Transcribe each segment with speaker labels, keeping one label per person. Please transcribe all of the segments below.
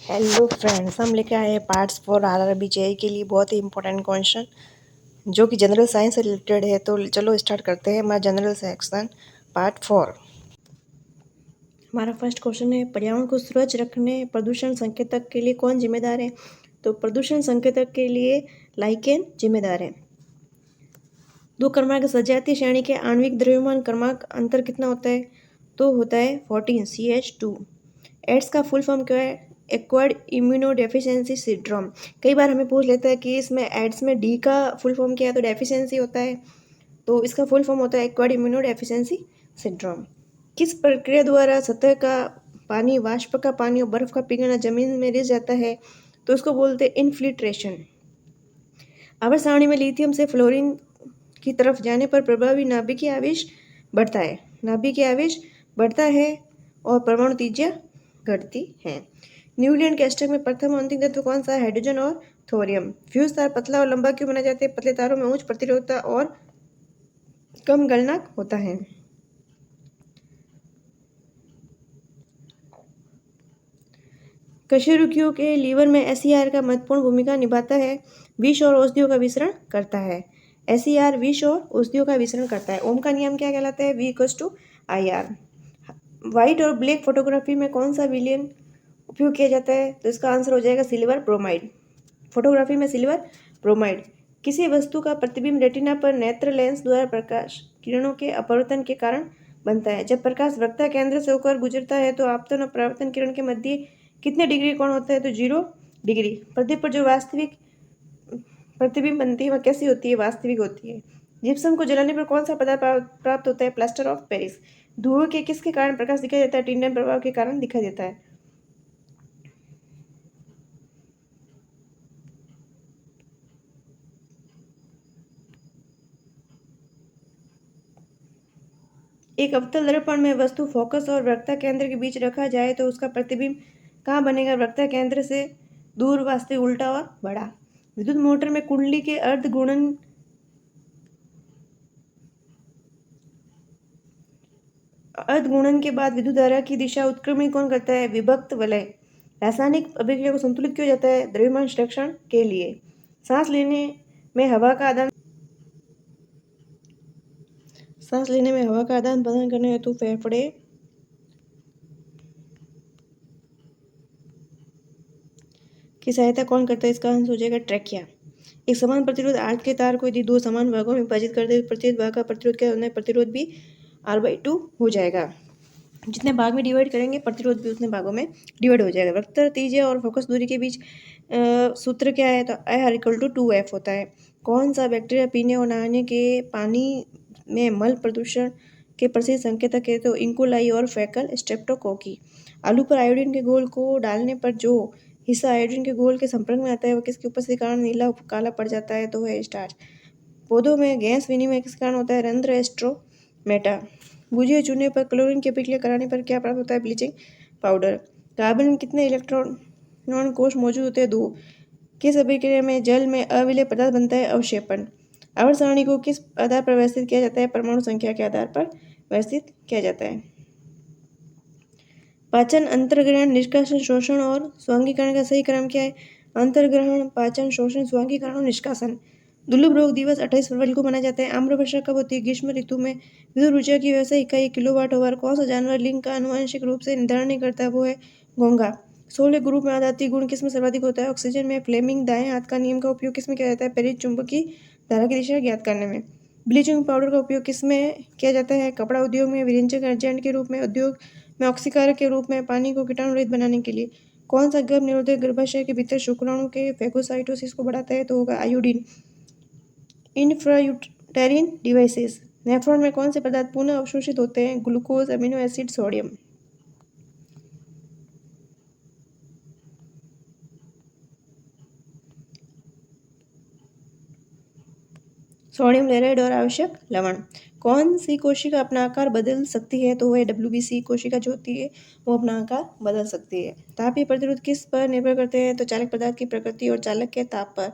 Speaker 1: Hello friends, हम लेके आए हैं पार्ट्स फॉर आरआरबी जेईई के लिए बहुत ही इंपॉर्टेंट क्वेश्चन जो कि जनरल साइंस से रिलेटेड है। तो चलो स्टार्ट करते हैं हमारा जनरल सेक्शन पार्ट 4। हमारा फर्स्ट क्वेश्चन है, पर्यावरण को स्वच्छ रखने प्रदूषण संकेतक के लिए कौन जिम्मेदार है? तो प्रदूषण संकेतक के लिए लाइकेन जिम्मेदार है। दो क्रमांक सजातीय श्रेणी के आणविक द्रव्यमान क्रमांक अंतर कितना होता है? तो होता है 14 CH2। एड्स का फुल फॉर्म क्या है? Acquired immuno deficiency syndrome. कई बार हमें पूछ लेता है कि इसमें एड्स में डी का फुल फॉर्म क्या है, तो डेफिशिएंसी होता है, तो इसका फुल फॉर्म होता है एक्वायर्ड इम्यूनो डेफिशिएंसी सिंड्रोम। किस प्रक्रिया द्वारा सतह का पानी, वाष्प का पानी और बर्फ का पिघलना जमीन में रिस जाता है? तो इसको बोलते हैं इनफिल्ट्रेशन। आवर्त सारणी में लिथियम से फ्लोरीन की तरफ जाने पर प्रभावी नाभिकीय आवेश बढ़ता है। नाभिकीय आवेश बढ़ता है और परमाणु त्रिज्या घटती है। न्यूक्लियन के अष्टक में प्रथम और अंतिम तत्व कौन सा है? हाइड्रोजन और थोरियम। फ्यूज तार पतला और लंबा क्यों बनाए जाते हैं? पतले तारों में उच्च प्रतिरोधकता और कम गलनांक होता है। कशेरुकियों के लीवर में एसईआर का महत्वपूर्ण भूमिका निभाता है। विष और औषधियों का विसरण करता है। एसईआर विष और औषधियों का विसरण करता है। ओम का नियम क्या कहलाता है? V=IR। व्हाइट और ब्लैक फोटोग्राफी में कौन सा विलयन उपयोग किया जाता है? तो इसका आंसर हो जाएगा सिल्वर ब्रोमाइड। फोटोग्राफी में सिल्वर ब्रोमाइड। किसी वस्तु का प्रतिबिंब रेटिना पर नेत्र लेंस द्वारा प्रकाश किरणों के अपवर्तन के कारण बनता है। जब प्रकाश वक्ता केंद्र से होकर गुजरता है तो आपतन और परावर्तन किरण के मध्य कितने डिग्री कोण होता है? तो 0 डिग्री। पर्दे पर जो वास्तविक प्रतिबिंब बनती है वह कैसी होती है? वास्तविक होती है। जिप्सम को जलाने पर कौन सा पदार्थ प्राप्त होता है? Plaster of Paris. धुएं के किसके कारण प्रकाश दिखाई देता है? टिंडन प्रभाव के कारण दिखाई देता है। एक अवतल दर्पण में वस्तु फोकस और वक्रता केंद्र के बीच रखा जाए तो उसका प्रतिबिंब कहाँ बनेगा? वक्रता केंद्र से दूर, वास्तविक उल्टा और बड़ा। विद्युत मोटर में कुंडली के अर्धगुणन के बाद विद्युत धारा की दिशा उत्क्रमण कौन करता है? विभक्त वलय। रासायनिक अभिक्रिया को संतुलित क्यों जाता है? द्रव्यमान संरक्षण के लिए। सांस लेने में हवा का आदान प्रदान करने हेतु फेफड़े की सहायता कौन करता है? इसका आंसर हो जाएगा ट्रैकिया। एक समान प्रतिरोध आर्क के तार को यदि दो समान भागों में विभाजित कर दे तो प्रत्येक भाग का प्रतिरोध क्या होना है? प्रतिरोध भी R/2 हो जाएगा। जितने भाग में डिवाइड करेंगे प्रतिरोध भी उतने भागों में डिवाइड हो जाएगा। वक्र, त्रिज्या और फोकस दूरी के बीच सूत्र क्या है? तो I=2F होता है। कौन सा बैक्टीरिया पीने और नहाने के पानी में मल प्रदूषण के प्रसिद्ध संकेतक है? तो इंकोलाई और फैकल स्ट्रेप्टोकोकी। आलू पर आयोडीन के घोल को डालने पर जो हिस्सा आयोडीन के घोल के संपर्क में आता है वह किसकी उपस्थिति के कारण नीला काला पड़ जाता है? तो है स्टार्च। पौधों में गैस विनिमय किस कारण होता है? रंध्र एस्ट्रोमेटा। बुझे हुए चूने पर क्लोरीन की अभिक्रिया कराने पर क्या प्राप्त होता है? Bleaching powder. कार्बन में कितने इलेक्ट्रॉन कोष मौजूद होते हैं? 2। किस अभिक्रिया में जल में अविलेय पदार्थ बनता है? अवक्षेपण। आवर्त सारणी को किस आधार पर व्यवस्थित किया जाता है? परमाणु संख्या के आधार पर व्यवस्थित किया जाता है। पाचन, अंतर्ग्रहण, निष्कासन, शोषण और स्वांगीकरण का सही क्रम क्या है? अंतर्ग्रहण, पाचन, शोषण, स्वांगीकरण और निष्कासन। दुर्लभ रोग दिवस 28 फरवरी को मनाया जाता है। आम्र वर्षा कब होती है? ग्रीष्म ऋतु में। विद्युत ऊर्जा की व्यावसायिक इकाई किलोवाट आवर। कौन सा जानवर लिंग का आनुवंशिक रूप से निर्धारण नहीं करता है? वो है घोंघा। 16 ग्रुप में आदाती गुण किसमें सर्वाधिक होता है? ऑक्सीजन में। फ्लेमिंग दाएं हाथ का नियम का उपयोग किसमें किया जाता है? प्रेरित चुंबकीय धारा की दिशा ज्ञात करने में। ब्लीचिंग पाउडर का उपयोग किसमें किया जाता है? कपड़ा उद्योग में। विरेचक एजेंट के रूप में। उद्योग में ऑक्सीकारक के रूप में। पानी को कीटाणु रहित बनाने के लिए। कौन सा गर्भ निरोधक गर्भाशय के भीतर शुक्राणु के फेगोसाइटोसिस को बढ़ाता है? तो होगा आयोडीन। इंफ्रायूटेरिन डिवाइसेस। नेफ्रॉन में कौन से पदार्थ पुनः अवशोषित होते हैं? Glucose, amino acid, sodium. Sodium chloride और आवश्यक लवण। कौन सी कोशिका अपना आकार बदल सकती है? तो वह WBC कोशिका जो होती है वो अपना आकार बदल सकती है। तापीय प्रतिरोध किस पर निर्भर करते हैं? तो चालक पदार्थ की प्रकृति और चालक के ताप पर।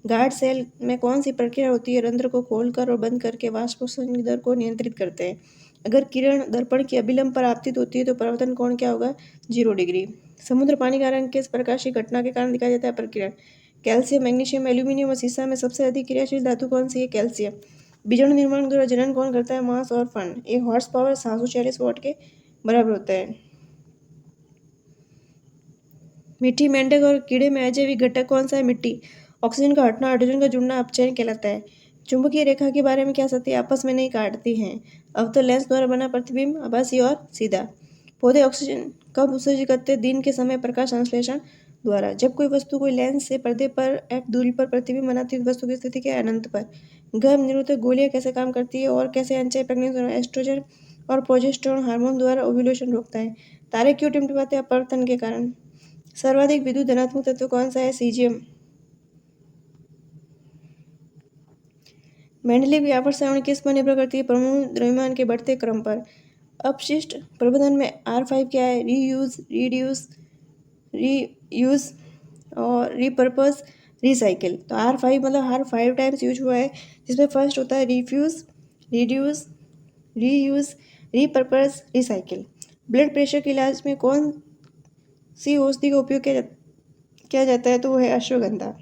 Speaker 1: गार्ड सेल में कौन सी प्रक्रिया होती है? रंध्र को खोलकर और बंद करके वाष्पोत्सर्जन की दर को नियंत्रित करते हैं। अगर किरण दर्पण की अभिलंब पर आपतित होती है तो परावर्तन कोण क्या होगा? 0 डिग्री। समुद्र पानी का रंग किस प्रकाशीय घटना के कारण दिखाया जाता है? प्रकीर्णन। कैल्शियम, मैग्नीशियम, एल्यूमिनियम और सीसा में सबसे अधिक क्रियाशील धातु कौन सी है? कैल्शियम। बीजाणु निर्माण द्वारा जनन कौन करता है? मास और फंड। एक हॉर्स पावर 746 वॉट के बराबर होता है। मिट्टी, मेंढक और कीड़े में अजैविक घटक कौन सा है? मिट्टी। ऑक्सीजन का हटना, हाइड्रोजन का जुड़ना अपचयन कहलाता है। चुंबकीय रेखा के बारे में क्या सत्य आपस में नहीं काटती हैं? अवतल लेंस द्वारा बना प्रतिबिंब आभासी और सीधा। पौधे ऑक्सीजन कब उत्सर्जित करते हैं? दिन के समय प्रकाश संश्लेषण द्वारा। जब कोई वस्तु कोई लेंस से पर्दे पर f दूरी पर प्रतिबिंब बनाती है तो वस्तु की स्थिति क्या है? अनंत पर। गर्भ निरोधक गोलियां कैसे काम करती है और कैसे अनचाही प्रेगनेंसी एस्ट्रोजन और प्रोजेस्टेरोन हार्मोन द्वारा ओव्यूलेशन रोकता है? तारे क्यों टिमटिमाते हैं? अपवर्तन के कारण। सर्वाधिक विद्युत धनात्मक तत्व कौन सा है? सीजियम। मेंडलीव की आवर्त सारणी किस पर निर्भर करती है? परमाणु द्रव्यमान के बढ़ते क्रम पर। अपशिष्ट प्रबंधन में R5 क्या है? रीयूज, रिड्यूस, रीयूज और रिपर्पस, रिसाइकिल। तो R5 मतलब हर 5 टाइम्स यूज हुआ है, जिसमें फर्स्ट होता है refuse, reduce, reuse, repurpose, recycle. Blood pressure के इलाज में कौन सी औषधि का उपयोग किया जाता है? तो वो है अश्वगंधा।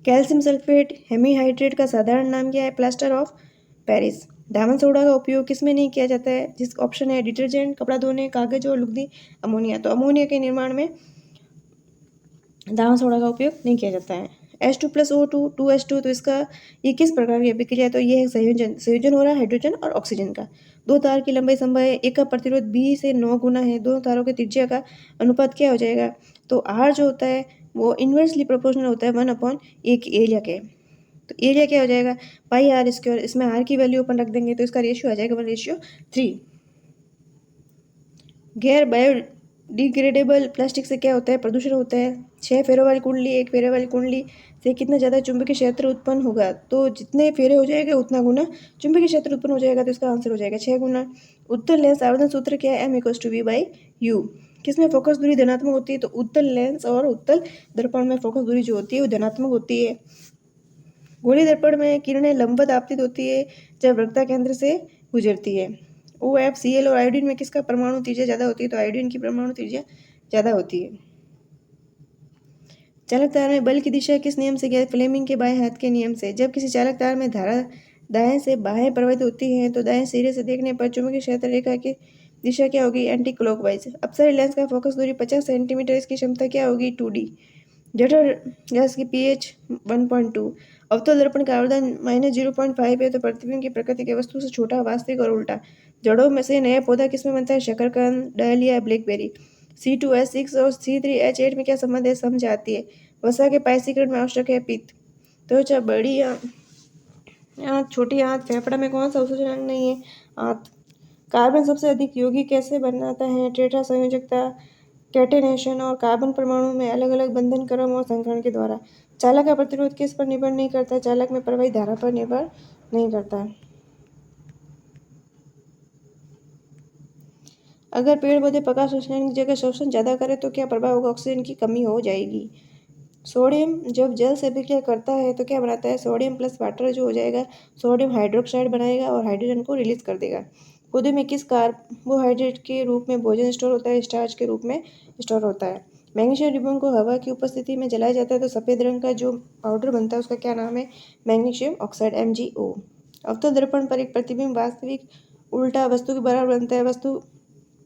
Speaker 1: कैल्शियम सल्फेट हेमीहाइड्रेट का साधारण नाम क्या है? Plaster of Paris. Diamond soda का उपयोग किसमें नहीं किया जाता है? जिस ऑप्शन है डिटर्जेंट, कपड़ा धोने, कागज और लुगदी, अमोनिया। तो अमोनिया के निर्माण में डायमंड सोडा का उपयोग नहीं किया जाता है। H2+O2 2H2, तो इसका ये किस प्रकार की अभिक्रिया है? तो ये है संयोजन हो रहा है हाइड्रोजन और ऑक्सीजन का। दो तार की लंबाई संभव है, एक का प्रतिरोध 20 से 9 गुना है, दोनों तारों की त्रिज्या का अनुपात क्या हो जाएगा? तो R जो होता है वो इन्वर्सली प्रोपोर्शनल होता है 1/1 एरिया के। तो एरिया क्या हो जाएगा? πr²। इसमें R की वैल्यू अपन रख देंगे तो इसका रेशियो आ जाएगा 1:3। गैर बायोडिग्रेडेबल प्लास्टिक से क्या होता है? प्रदूषण होता है। 6 फेरों वाली कुंडली, 1 फेरे वाली कुंडली से कितना ज़्यादा चुंबकीय क्षेत्र उत्पन्न होगा? तो जितने फेरे हो जाएगा उतना गुना चुंबकीय क्षेत्र उत्पन्न हो जाएगा, तो इसका आंसर हो जाएगा 6 गुना। उत्तल लेंस आवर्धन सूत्र क्या है? M=V/U। किसमें फोकस दूरी धनात्मक होती है? तो उत्तल लेंस और उत्तल दर्पण में फोकस दूरी जो होती है वो धनात्मक होती है। गोली दर्पण में किरणें लंबवत आपतित होती है जब वक्रता केंद्र से गुजरती है। OFCl और आयोडीन में किसका परमाणु त्रिज्या ज़्यादा होती है? तो आयोडीन की परमाणु त्रिज्या ज़्यादा होती है। चालक तार में बल की दिशा किस नियम से ज्ञात? फ्लेमिंग के बाएं हाथ के नियम से। जब किसी चालक तार में धारा दाएं से बाएं प्रवाहित होती है तो दाएं सिरे से देखने पर चुंबकीय क्षेत्र रेखा की दिशा क्या होगी? Anti clockwise. अपसरी लेंस का फोकस दूरी 50 सेंटीमीटर, इसकी क्षमता क्या होगी? 2D। जठर गैस की pH 1.2। अवतल दर्पण का आवर्धन -0.5 है, तो प्रतिबिंब की प्रकृति के वस्तु से छोटा, वास्तविक और उल्टा। जड़ों में से नया पौधा किसमें बनता है? शकरकंद, डहलिया, ब्लैकबेरी। C2H6 और C3H8 में क्या संबंध है? समझ आती है। वसा के पाइसीकरण में आवश्यक है पित्त। त्वचा, बड़ी आंत, छोटी आंत, फेफड़ा में कौन सा उत्सर्जन अंग नहीं है? आंत। कार्बन सबसे अधिक यौगिक कैसे बनाता है? टेट्रा संयोजकता, कैटेनेशन और कार्बन परमाणु में अलग अलग बंधन क्रम और संकरण के द्वारा। चालक का प्रतिरोध किस पर निर्भर नहीं करता? चालक में प्रवाहित धारा पर निर्भर नहीं करता। अगर पेड़ पौधे प्रकाश संश्लेषण की जगह शोषण ज़्यादा करें तो क्या प्रभाव होगा? ऑक्सीजन की कमी हो जाएगी। सोडियम जब जल से अभिक्रिया करता है तो क्या बनाता है? सोडियम प्लस वाटर जो हो जाएगा सोडियम हाइड्रोक्साइड बनाएगा और हाइड्रोजन को रिलीज कर देगा। पौधे में किस कार्बोहाइड्रेट के रूप में भोजन स्टोर होता है? स्टार्च के रूप में स्टोर होता है। मैग्नीशियम रिबन को हवा की उपस्थिति में जलाया जाता है तो सफ़ेद रंग का जो पाउडर बनता है उसका क्या नाम है? Magnesium oxide, MgO। अवतल दर्पण पर एक प्रतिबिंब वास्तविक उल्टा वस्तु के बराबर बनता है। वस्तु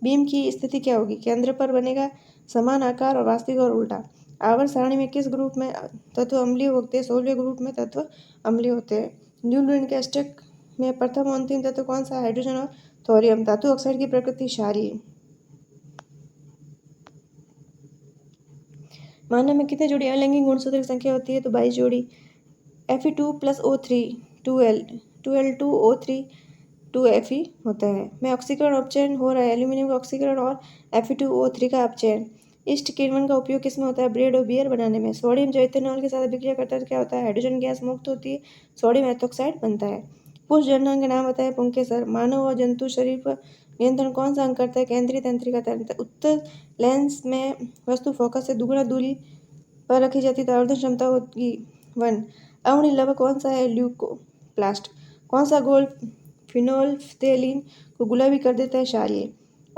Speaker 1: बीम की स्थिति क्या होगी? केंद्र पर बनेगा, समान आकार और वास्तविक और उल्टा। आवर्त सारणी में किस ग्रुप में तत्व अम्लीय होते हैं? 16वें ग्रुप में तत्व अम्लीय होते हैं। न्यूटन के अष्टक में प्रथम और अंतिम तत्व कौन सा? हाइड्रोजन और थोरियम। धातु ऑक्साइड की प्रकृति क्षारीय। मानव में कितने जोड़ी अलैंगिक गुणसूत्र की संख्या होती है? तो 22 जोड़ी। Fe2+O3 2L 2L2O3 2Fe होता है। में ऑक्सीकरण अपचयन हो रहा है, एल्यूमिनियम का ऑक्सीकरण और Fe2O3 का अपचयन। ईस्ट किण्वन का उपयोग किसमें होता है? ब्रेड और बियर बनाने में। सोडियम जो इथेनॉल के साथ अभिक्रिया करता है तो क्या होता है? हाइड्रोजन गैस मुक्त होती है, सोडियम एथोक्साइड बनता है। पुष्प जनन के नाम बताए? पुंकेसर। मानव और जंतु शरीर पर नियंत्रण कौन सा अंग करता है? केंद्रीय तंत्रिका तंत्र। उत्तल लेंस में वस्तु फोकस से दुगुना दूरी पर रखी जाती है तो आवर्धन क्षमता होगी 1। अम्लीय लवक कौन सा है? ल्यूकोप्लास्ट। कौन सा घोल फिनोल्फ्थेलीन को गुलाबी कर देता है? क्षारीय।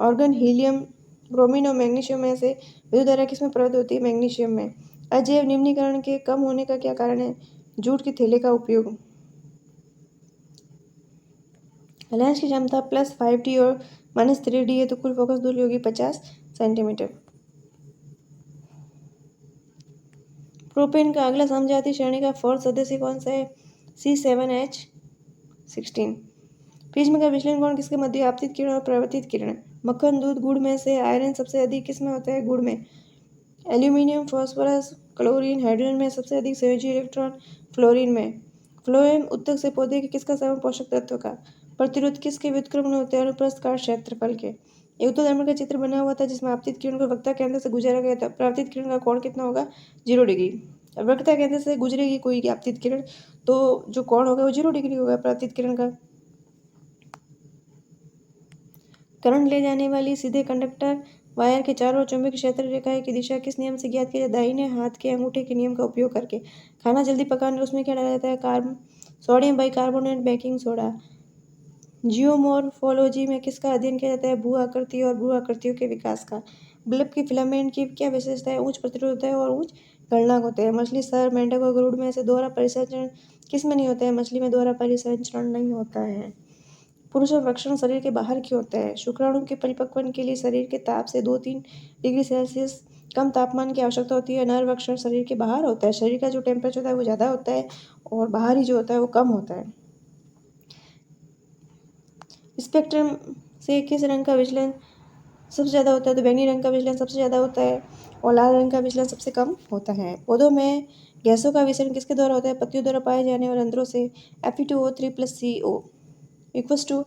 Speaker 1: ऑर्गन हीलियम, ब्रोमीन और मैग्नीशियम में से विद्युत धारा किसमें प्रवृत्त होती है? मैग्नीशियम में। अजैव निम्नीकरण के कम होने का क्या कारण है? जूट के थैले का उपयोग। लेंस की क्षमता +5D और -3D है तो कुल फोकस दूरी होगी 50 सेंटीमीटर। प्रोपेन का अगला समजातीय श्रेणी का फोर्थ सदस्य कौन सा है? C7H16। प्रिज्म का विचलन कोण किसके मध्य है? आपतित किरण और परावर्तित किरण। मक्खन, दूध, गुड़ में से आयरन सबसे अधिक किसमें होता है? गुड़ में। एल्यूमिनियम, फास्फोरस, क्लोरीन, हाइड्रोजन में सबसे अधिक संयोजी इलेक्ट्रॉन फ्लोरीन में। फ्लोएम उत्तक से पौधे के किसका सेवन? पोषक तत्व का। प्रतिरोध किसके व्युत्क्रमण होते हैं? अनुप्रस्थ काट क्षेत्रफल के। एक उत्तरधर्मी का चित्र बना हुआ था जिसमें आपतित किरण को वक्ता केंद्र से गुजारा गया था। परावर्तित किरण का कोण कितना होगा? 0 डिग्री। वक्ता केंद्र से गुजरेगी कोई आपतित किरण तो जो कोण होगा वो 0 डिग्री होगा परावर्तित किरण का। करंट ले जाने वाली सीधे कंडक्टर वायर के चारों ओर चुंबकीय क्षेत्र रेखाएं की दिशा किस नियम से ज्ञात की जाए? दाहिने हाथ के अंगूठे के नियम का उपयोग करके। खाना जल्दी पकाने और उसमें क्या डाला जाता है? Sodium bicarbonate, baking soda. Geomorphology में किसका अध्ययन किया जाता है? भू आकृति और भू आकृतियों के विकास का। बल्ब की फिलामेंट की क्या विशेषता है? उच्च प्रतिरोध होता है और उच्च गलनांक होते हैं। मछली, सर, मेंढक और गरुड़ में से दोहरा परिसंचरण किस में नहीं होता है? मछली में दोहरा परिसंचरण नहीं होता है। पुरुष वृषण शरीर के बाहर क्यों होता है? शुक्राणु के परिपक्वन के लिए शरीर के ताप से 2-3 डिग्री सेल्सियस कम तापमान की आवश्यकता होती है। नर वृषण शरीर के बाहर होता है। शरीर का जो टेम्परेचर होता है वो ज़्यादा होता है और बाहरी जो होता है वो कम होता है। स्पेक्ट्रम से किस रंग का विचलन सबसे ज़्यादा होता है? तो बैंगनी रंग का विचलन सबसे ज़्यादा होता है और लाल रंग का विचलन सबसे कम होता है। पौधों में गैसों का विसरण किसके द्वारा होता है? पत्तियों द्वारा पाए जाने वाले रंध्रों से। Fe2O3 + CO equals to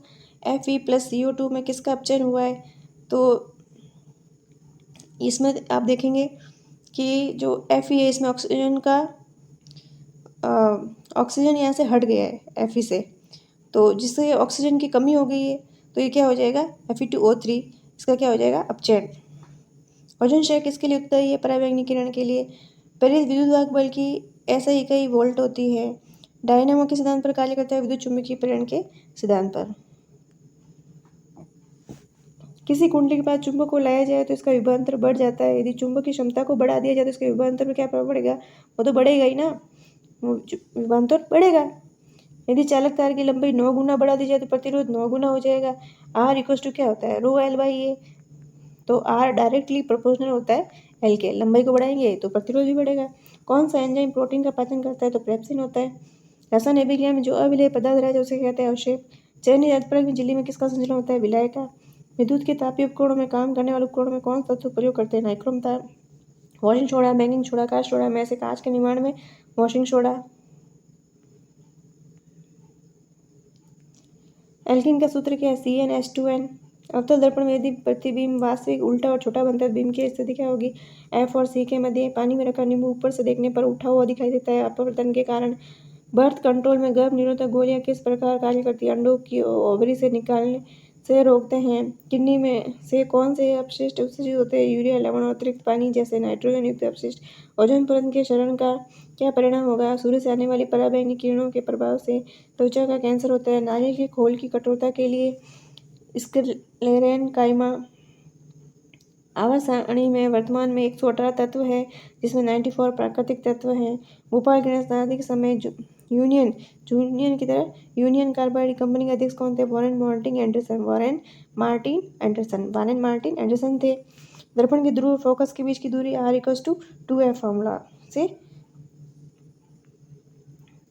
Speaker 1: Fe+CO2 में किसका अपचयन हुआ है? तो इसमें आप देखेंगे कि जो Fe है इसमें ऑक्सीजन का ऑक्सीजन यहाँ से हट गया है Fe से, तो जिससे ऑक्सीजन की कमी हो गई है तो ये क्या हो जाएगा? Fe2O3 इसका क्या हो जाएगा? अपचयन। ओजोन क्षय किसके लिए उत्तरदायी है? पराबैंगनी किरण के लिए। प्रेरित विद्युत वाहक बल की ऐसा इकाई वोल्ट होती है। डायनामो के सिद्धांत पर कार्य करता है? विद्युत चुम्बकीय प्रेरण के सिद्धांत पर। किसी कुंडली के पास चुंबक को लाया जाए तो इसका विभवांतर बढ़ जाता है। यदि चुंबक की क्षमता को बढ़ा दिया जाए तो इसके विभवांतर पर क्या प्रभाव पड़ेगा? वो तो बढ़ेगा ही ना, वो विभवांतर बढ़ेगा। यदि चालक तार की लंबाई 9 गुना बढ़ा दी जाए तो प्रतिरोध 9 गुना हो जाएगा। R इक्वल टू क्या होता है? ρL/A। तो R डायरेक्टली प्रोपोर्शनल होता है L के। लंबाई को बढ़ाएंगे तो प्रतिरोध भी बढ़ेगा। कौन सा एंजाइम प्रोटीन का पाचन करता है? तो पेप्सिन होता है। रसायन अभिक्रिया में जो अविलेय पदार्थ रहता है उसे कहते हैं अवक्षेप। चयनित अल्परंग में झिल्ली में किसका संचलन होता है? विलाय का। विद्युत के तापीय उपकरणों में काम करने वाले उपकरणों में कौन सा तत्व प्रयोग करते हैं? नाइक्रोम तार। Washing soda, baking soda, caustic soda में से कांच के निर्माण में वॉशिंग सोडा। एल्किन का सूत्र क्या है? CnH2n। अवतल दर्पण में यदि प्रतिबिंब वास्तविक, उल्टा और छोटा बनता है तो बीम की स्थिति क्या होगी? F और C के मध्य। पानी में रखा नींबू ऊपर से देखने पर उठा हुआ दिखाई देता है अपवर्तन के कारण। बर्थ कंट्रोल में गर्भ निरोधक गोलियां किस प्रकार कार्य करती है? अंडों की ओवरी से निकालने से रोकते हैं। किडनी में से कौन से अपशिष्ट उत्सर्जित होते हैं? यूरिया, लवण और अतिरिक्त पानी जैसे नाइट्रोजन युक्त अपशिष्ट। ओजोन परत के क्षरण का क्या परिणाम होगा? सूर्य से आने वाली पराबैंगनी किरणों के प्रभाव से त्वचा का कैंसर होता है। नारियल के खोल की कठोरता के लिए स्क्लेरेन काइमा। आवर्त सारणी में वर्तमान में 118 तत्व है जिसमें 94 प्राकृतिक तत्व हैं। भोपाल गणेश के समय यूनियन की तरह यूनियन कार्बाइड कंपनी के अध्यक्ष कौन थे? वॉरेन मार्टिन एंडरसन थे। दर्पण के ध्रुव और फोकस के बीच की दूरी R = 2F फॉर्मूला से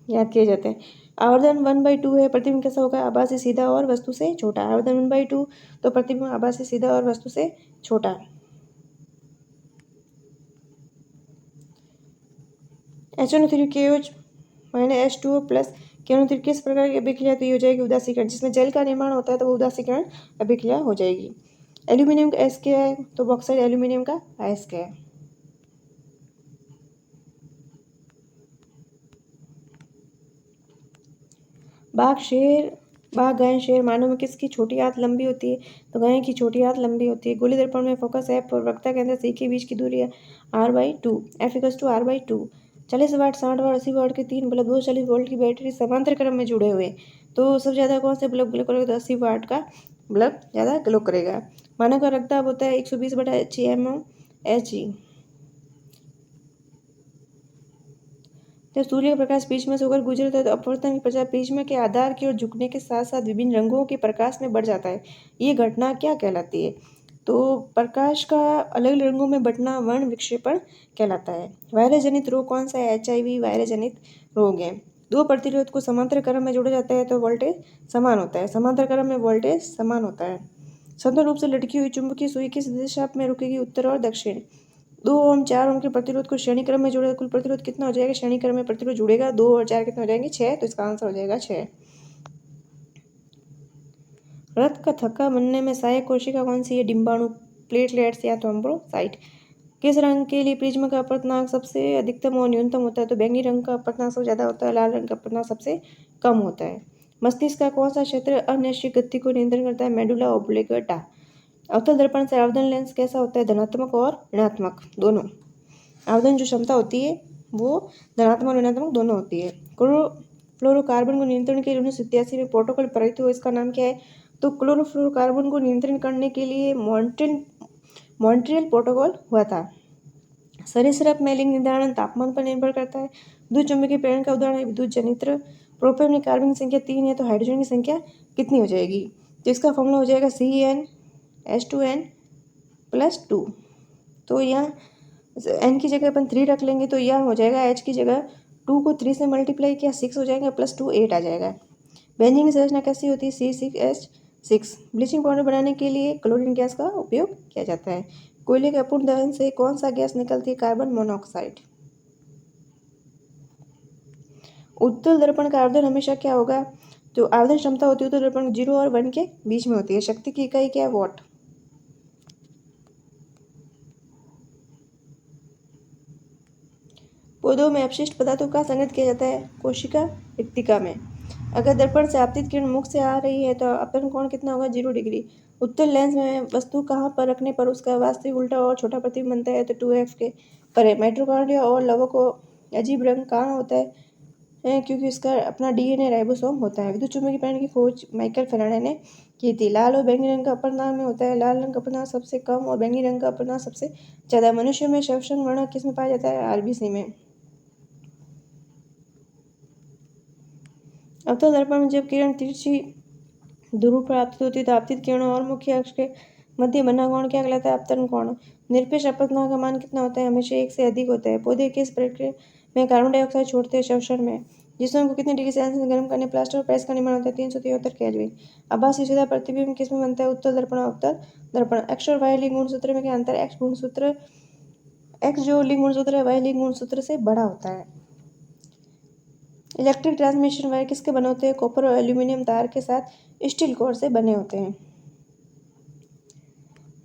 Speaker 1: याद किए जाते हैं। आवर्धन 1/2 है। प्रतिबिंब कैसा होगा? आभास से सीधा और वस्तु से छोटा। आवर्धन 1/2 तो प्रतिबिंब आभास से सीधा और वस्तु से छोटा। HNO3KOH -H2O+ KNO3 किस प्रकार की अभिक्रिया तो ये हो जाएगी उदासीकरण। जिसमें जल का निर्माण होता है तो वो उदासीकरण अभिक्रिया हो जाएगी। एल्यूमिनियम का S क्या है? तो बॉक्साइड एल्यूमिनियम का अयस्क है। बाघ, गाय, शेर, मानव में किसकी छोटी हाथ लंबी होती है? तो गाय की छोटी हाथ लंबी होती है। गोली दर्पण में फोकस F और वक्ता केंद्र C के बीच की दूरी है R/2। F = R/2। 40 वाट, 60 वाट, 80 वाट के 3 बल्ब 240 वोल्ट की बैटरी समांतर क्रम में जुड़े हुए तो सबसे ज़्यादा कौन से बल्ब ग्लो करेगा? तो 80 वाट का बल्ब ज़्यादा ग्लो करेगा। मानव का रक्तदाब होता है 120/6 mmHg। जब सूर्य का प्रकाश प्रिज्म से होकर गुजरता है तो अपवर्तन की प्रचार प्रिज्म के आधार की ओर झुकने के साथ साथ विभिन्न रंगों के प्रकाश में बढ़ जाता है। ये घटना क्या कहलाती है? तो प्रकाश का अलग अलग रंगों में बढ़ना वर्ण विक्षेपण कहलाता है। वायरस जनित रोग कौन सा है? HIV वायरस जनित रोग है। दो प्रतिरोध को समांतर क्रम में जोड़ा जाता है तो वोल्टेज समान होता है। समांतर क्रम में वोल्टेज समान होता है। स्वतंत्र रूप से लटकी हुई चुंबकीय सुई किस दिशा में रुकेगी? उत्तर और दक्षिण। 2 ओम 4 ओम के प्रतिरोध को श्रेणी क्रम में जोड़े कुल प्रतिरोध कितना हो जाएगा? श्रेणी क्रम में प्रतिरोध जुड़ेगा 2 और 4 कितना हो जाएंगे? 6। तो इसका आंसर हो जाएगा 6। रक्त का थक्का बनने में सहायक कोशिका कौन सी है? डिम्बाणु, प्लेटलेट्स या थ्रोम्बोसाइट। किस रंग के लिए प्रिज्म का अपवर्तनांक सबसे अधिकतम और न्यूनतम होता है? तो बैंगनी रंग का अपवर्तनांक सबसे ज़्यादा होता है, लाल रंग का अपवर्तनांक सबसे कम होता है। मस्तिष्क का कौन सा क्षेत्र अनिश्चित गति को नियंत्रण करता है? मेडुला ऑब्लिंगेटा। अवतल दर्पण से आवर्धन लेंस कैसा होता है? धनात्मक और ऋणात्मक दोनों। आवर्धन जो क्षमता होती है वो धनात्मक और ऋणात्मक दोनों होती है। क्लोरोफ्लोरोकार्बन को नियंत्रण के लिए 1987 में प्रोटोकॉल पारित हुआ, इसका नाम क्या है? तो क्लोरोफ्लोरोकार्बन को नियंत्रण करने के लिए मॉन्ट्रियल प्रोटोकॉल हुआ था। सरीसृप में लिंग निर्धारण तापमान पर निर्भर करता है। विद्युत चुंबकीय प्रेरण का उदाहरण है विद्युत जनित्र। प्रोपेन में कार्बन की संख्या 3 है तो हाइड्रोजन की संख्या कितनी हो जाएगी? तो इसका फॉर्मूला हो जाएगा CnH2n+2। तो यहाँ n की जगह अपन 3 रख लेंगे तो यह हो जाएगा h की जगह 2 को 3 से मल्टीप्लाई किया 6 हो जाएगा +2 8 आ जाएगा। बेंजीन की संरचना कैसी होती है? C6H6। ब्लीचिंग पाउडर बनाने के लिए क्लोरीन गैस का उपयोग किया जाता है। कोयले के अपूर्ण दहन से कौन सा गैस निकलती है? Carbon monoxide. उत्तल दर्पण का आवर्धन हमेशा क्या होगा? जो आवर्धन क्षमता होती है उत्तल दर्पण 0 और 1 के बीच में होती है। शक्ति की इकाई क्या है? वॉट। पौधों में अपशिष्ट पदार्थों का संग्रहित किया जाता है कोशिका रिक्तिका में। अगर दर्पण से आपतित किरण मुख से आ रही है तो अपतन कोण कितना होगा? 0 डिग्री। उत्तल लेंस में वस्तु कहाँ पर रखने पर उसका वास्तविक उल्टा और छोटा प्रतिबिंब बनता है? तो 2f के परे। माइटोकॉन्ड्रिया और लवक को अजीब रंग कहाँ होता है? क्योंकि इसका अपना DNA राइबोसोम होता है। विद्युत चुंबकीय प्रेरण की खोज माइकल फेराडे ने की थी। लाल और बैंगनी रंग का अपवर्तनांक में होता है। लाल रंग का अपवर्तनांक सबसे कम और बैंगनी रंग का अपवर्तनांक सबसे ज़्यादा। मनुष्य में श्वसन वर्णक किस में पाया जाता है? RBC में। अवतल दर्पण में जब किरण तिरछी ध्रुव पर आपतित होती है तो आपतित किरणों और मुख्य अक्ष के मध्य बना कोण क्या कहलाता है? अपतन कोण। निरपेक्ष अपवर्तनांक का मान कितना होता है? हमेशा 1 से अधिक होता है। पौधे किस प्रक्रिया में कार्बन डाइऑक्साइड छोड़ते हैं? श्वसन में। जिसम को कितने डिग्री सेल्सियस गर्म करने प्लास्टर ऑफ पेरिस का निर्माण होता है? 373 केल्विन। आभासी सीधा प्रतिबिंब किस में बनता है? उत्तल दर्पण और अवतल दर्पण। एक्स और वाई लिंग गुणसूत्र में क्या अंतर है? एक्स जो लिंग गुणसूत्र है वाई लिंग गुणसूत्र से बड़ा होता है। इलेक्ट्रिक ट्रांसमिशन वायर किसके बने होते हैं? कॉपर और एल्यूमिनियम तार के साथ स्टील कोर से बने होते हैं।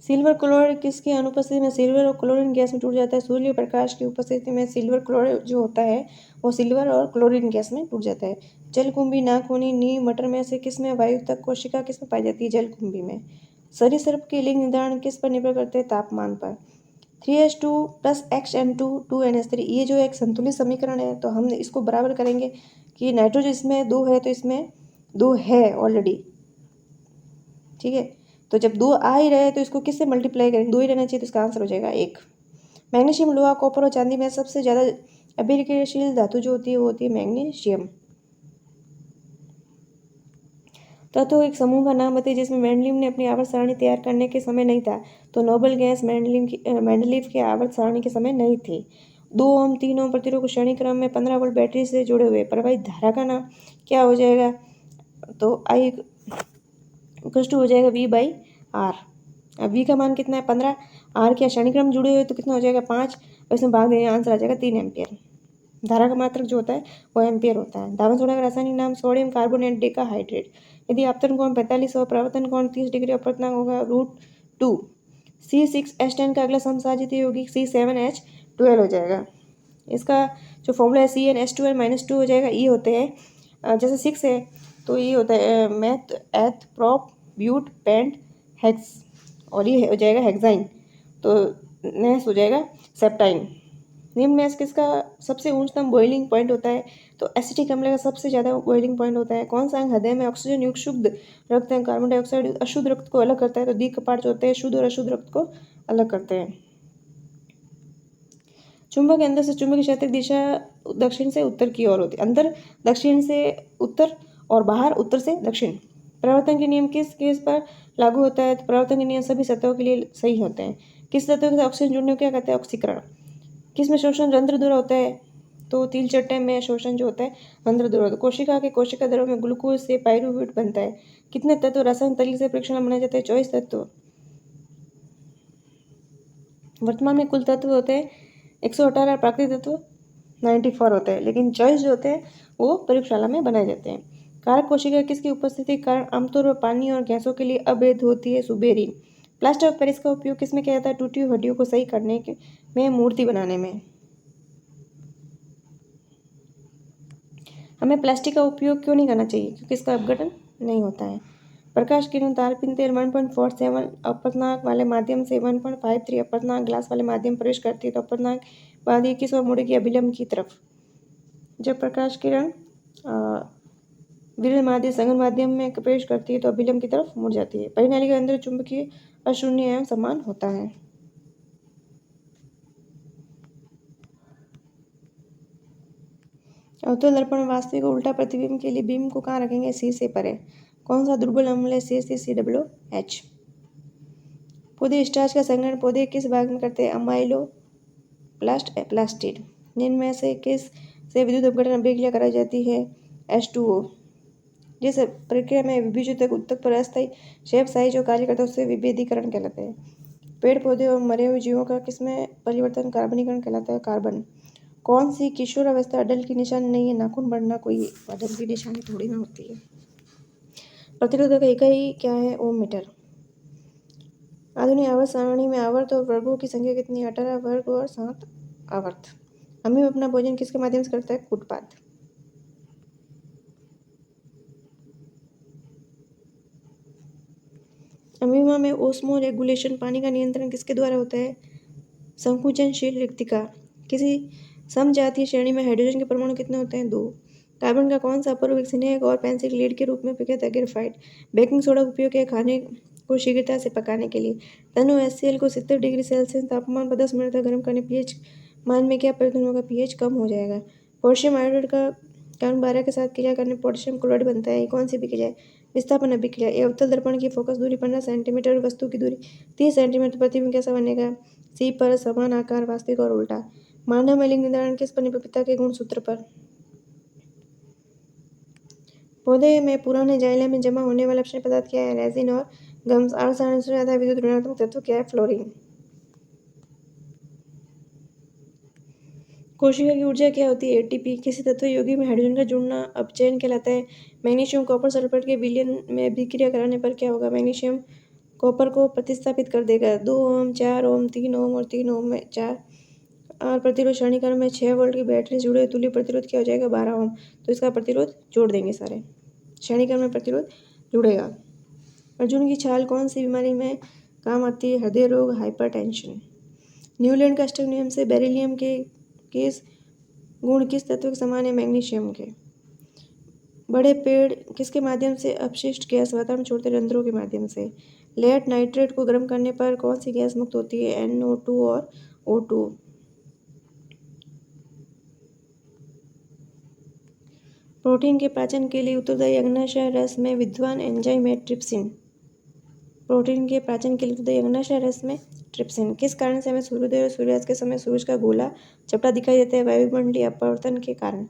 Speaker 1: सिल्वर क्लोराइड किसकी अनुपस्थिति में सिल्वर और क्लोरीन गैस में टूट जाता है? सूर्य प्रकाश की उपस्थिति में सिल्वर क्लोराइड जो होता है वो सिल्वर और क्लोरीन गैस में टूट जाता है। जलकुंभी, नागफनी, नीम, मटर में से किसमें वायु तक कोशिका किस में पाई जाती है? जलकुंभी में। सरीसृप के लिंग निर्धारण किस पर निर्भर करते हैं? तापमान पर। 3H2 + XN2 2NH3 ये जो एक संतुलित समीकरण है तो हम इसको बराबर करेंगे कि नाइट्रोजन इसमें 2 है तो इसमें 2 है ऑलरेडी, ठीक है। तो जब 2 आ ही रहे तो इसको किससे मल्टीप्लाई करेंगे? 2 ही रहना चाहिए तो इसका आंसर हो जाएगा 1। मैग्नीशियम, लोहा, कॉपर और चांदी में सबसे ज़्यादा अभिक्रियाशील धातु जो होती है वो होती है मैग्नीशियम। तत्वों एक समूह का नाम बताइए जिसमें मेंडलीव ने अपनी आवर्त सारणी तैयार करने के समय नहीं था। तो नोबल गैस मेंडलीव की आवर्त सारणी के समय नहीं थी। 2 ओम 3 ओम प्रतिरोध को श्रेणी क्रम में 15 वोल्ट बैटरी से जुड़े हुए प्रवाहित धारा का नाम क्या हो जाएगा? तो I = हो जाएगा V/R। अब V का मान कितना है? 15। R क्या श्रेणी क्रम जुड़े हुए तो कितना हो जाएगा? 5। इसमें भाग देंगे आंसर आ जाएगा 3 एम्पियर। धारा का मात्रक जो होता है वो एम्पियर होता है। धावन सोडा का रासायनिक नाम सोडियम कार्बोनेट डेकाहाइड्रेट। यदि आपतन कोण 45 और परावर्तन कोण 30 डिग्री अपवर्तनांक होगा √2। C6H10 का अगला समसाजित यौगिक C7H12 हो जाएगा। इसका जो फॉर्मूला है CnH2n-2 हो जाएगा। ये होते हैं जैसे 6 है तो ये होता है मैथ एथ प्रोप ब्यूट पेंट हेक्स और ये हो जाएगा हेक्साइन। तो नेक्स्ट हो जाएगा सेप्टाइन। निम्न में से किसका सबसे उच्चतम बॉइलिंग पॉइंट होता है? तो एसिटिक अम्ल का सबसे ज़्यादा बॉइलिंग पॉइंट होता है। कौन सा अंग हृदय में ऑक्सीजन युक्त शुद्ध रक्त है, कार्बन डाइऑक्साइड अशुद्ध रक्त को अलग करता है? तो द्विकपाट जो होते हैं शुद्ध और अशुद्ध रक्त को अलग करते हैं। चुंबक के अंदर से चुंबकीय क्षेत्र दिशा दक्षिण से उत्तर की ओर होती है। अंदर दक्षिण से उत्तर और बाहर उत्तर से दक्षिण। परिवर्तन के नियम किस केस पर लागू होता है? तो परिवर्तन के नियम सभी सतहों के लिए सही होते हैं। किस तत्व के साथ ऑक्सीजन जुड़ने को क्या कहते हैं? ऑक्सीकरण। किस में शोषण रंध्र द्वारा होता है? तो तिल चट्टे में शोषण जो होता है रंध्र द्वारा। कोशिका के कोशिका द्रव में ग्लूकोज से पायरुवेट बनता है। कितने तत्व रासायनिक तरीके से परीक्षण बनाए जाते हैं? 24 तत्व। वर्तमान में कुल तत्व होते हैं 118, प्राकृतिक तत्व 94 होते हैं, लेकिन 24 जो होते हैं वो प्रयोगशाला में बनाए जाते हैं। कारक कोशिका किसकी उपस्थिति के कारण आमतौर पर पानी और गैसों के लिए अवैध होती है? सुबेरीन। प्लास्टर ऑफ पेरिस का उपयोग किसमें किया जाता है? टूटी हुई हड्डियों को सही करने में, मूर्ति बनाने में। हमें प्लास्टिक का उपयोग क्यों नहीं करना चाहिए? क्योंकि इसका अपघटन नहीं होता है। प्रकाश किरण तारपीन तेल 1.47 अपवर्तनांक वाले माध्यम से 1.53 अपवर्तनांक ग्लास वाले माध्यम प्रवेश करती है तो अपवर्तनांक बाद ये किस ओर मुड़ेगी? अभिलंब की तरफ। जब प्रकाश किरण विरल माध्यम संघन माध्यम में प्रवेश करती है तो अभिलंब की तरफ मुड़ जाती है। परिनाली के अंदर चुंबकीय अशून्य एवं समान होता है। अवतल दर्पण वास्तविक और उल्टा प्रतिबिंब के लिए बीम को कहाँ रखेंगे? शीशे पर है। कौन सा दुर्बल अम्ल है? CaCO2। पौधे स्टार्च का संग्रहण पौधे किस भाग में करते हैं? अमाइलो प्लास्टिड। निम्न में से किस से विद्युत अपघटन अभिक्रिया कराई जाती है? H2O। जिस प्रक्रिया में विभेदित उत्तक पर अस्थायी शेप साइज जो कार्य करता है उससे विभेदीकरण कहलाता है। पेड़ पौधे और मरे हुए जीवों का किसमें परिवर्तन कार्बनीकरण कहलाता है? कार्बन। कौन सी किशोर अवस्था अडल्ट की निशानी नहीं है? नाखून बढ़ना कोई अडल्ट की निशानी थोड़ी ना होती है। प्रतिरोधक इकाई क्या है? ओम मीटर। आधुनिक आवर्त सारणी में आवर्त और वर्गों की संख्या कितनी है? 18 वर्ग और 7 आवर्त। अमीब अपना भोजन किसके माध्यम से करता है? कूटपाद। अमीबा में ओस्मो रेगुलेशन पानी का नियंत्रण किसके द्वारा होता है? संकुचनशील रिक्तिका। किसी समजातीय श्रेणी में हाइड्रोजन के परमाणु कितने होते हैं? 2। कार्बन का कौन सा अपूर्व स्नेहक और पेंसिल लीड के रूप में उपयोग किया जाता है? ग्रेफाइट। बेकिंग सोडा का उपयोग किया खाने को शीघ्रता से पकाने के लिए। तनु HCl को 70 डिग्री सेल्सियस तापमान पर 10 मिनट तक गर्म करने pH मान में क्या परिवर्तन होगा? pH कम हो जाएगा। पोटेशियम आयोडाइड का कार्बन 12 के साथ क्रिया करने पोटेशियम क्लोराइड बनता है। ये कौन सी अभिक्रिया है? विस्थापन अभिक्रिया। ये अवतल दर्पण की फोकस दूरी 15 सेंटीमीटर और वस्तु की दूरी 30 सेंटीमीटर। प्रतिबिंब कैसा बनेगा? C पर समान आकार वास्तविक और उल्टा। मानव में लिंग निर्धारण किस पर निर्भर? पिता के गुणसूत्र पर। पौधे में पुराने जाइलम में जमा होने वाला अपशिष्ट पदार्थ क्या है? रेजिन और गम्स। आर्सेनिक से ज्यादा विद्युत ऋणात्मक तत्व क्या है? फ्लोरीन। कोशिका की ऊर्जा क्या होती है? ATP। किसी तत्व यौगिक में हाइड्रोजन का जुड़ना अपचयन कहलाता है। मैग्नीशियम कॉपर सल्फेट के विलयन में अभिक्रिया कराने पर क्या होगा? मैग्नीशियम कॉपर को प्रतिस्थापित कर देगा। 2 ओम, 4 ओम, 3 ओम और 3 ओम में 4 और प्रतिरोध श्रेणीकरण में 6 वोल्ट की बैटरी जुड़े तुल्य प्रतिरोध क्या हो जाएगा? 12 ओम। तो इसका प्रतिरोध जोड़ देंगे सारे। श्रेणीकरण में प्रतिरोध जुड़ेगा। अर्जुन की छाल कौन सी बीमारी में काम आती है? हृदय रोग, हाइपरटेंशन। न्यूलैंड का अष्टक नियम से बेरिलियम के किस गुण किस तत्व के समान है? मैग्नीशियम के। बड़े पेड़ किसके माध्यम से अपशिष्ट गैस वातावरण में छोड़ते? रंध्रों के माध्यम से। लेड नाइट्रेट को गर्म करने पर कौन सी गैस मुक्त होती है? NO2 और O2। प्रोटीन के पाचन के लिए उत्तरदायी अग्न्याशय रस में विद्वान एंजाइम है? ट्रिप्सिन। प्रोटीन के पाचन के लिए उत्तरदायी अग्न्याशय रस में ट्रिप्सिन। किस कारण से हमें सूर्योदय और सूर्यास्त के समय सूरज का गोला चपटा दिखाई देता है? वायुमंडलीय अपवर्तन के कारण।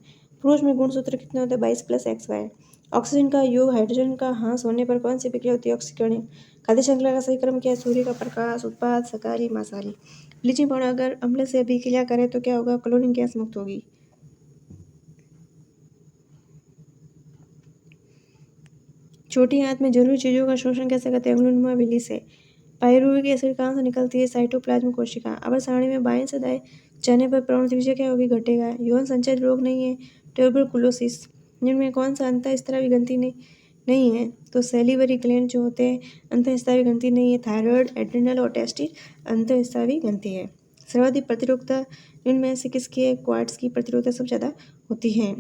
Speaker 1: पुरुष में गुणसूत्र कितने होते हैं? 22 + XY। ऑक्सीजन का योग हाइड्रोजन का ह्रास होने पर कौन सी प्रक्रिया होती है? ऑक्सीकरण। खाद्य श्रृंखला का सही क्रम क्या है? सूर्य का प्रकाश, उत्पाद, शाकाहारी, मांसाहारी। ब्लीचिंग पाउडर अगर अम्ल से अभिक्रिया करे तो क्या होगा? क्लोरीन गैस मुक्त होगी। छोटी आंत में जरूरी चीजों का शोषण कैसे करते हैं? उंगलीनुमा विधि से। पायरुविक एसिड कहाँ से निकलती है? साइटोप्लाज्म कोशिका। आवर्त सारणी में बाएं से दाएं जाने पर प्रवण त्रिज्या क्या होगी? घटेगा। यौन संचय रोग नहीं है? ट्यूबरकुलोसिस। जिनमें कौन सा अंतःस्रावी ग्रंथि नहीं है? तो सैलिवरी ग्लैंड जो होते हैं अंतःस्रावी ग्रंथि नहीं है। थायराइड, एड्रिनल और टेस्टिस अंतःस्रावी ग्रंथि है। सर्वाधिक प्रतिरोधकता इनमें से किसकी है? क्वार्ट्ज की प्रतिरोधकता सबसे ज़्यादा होती है।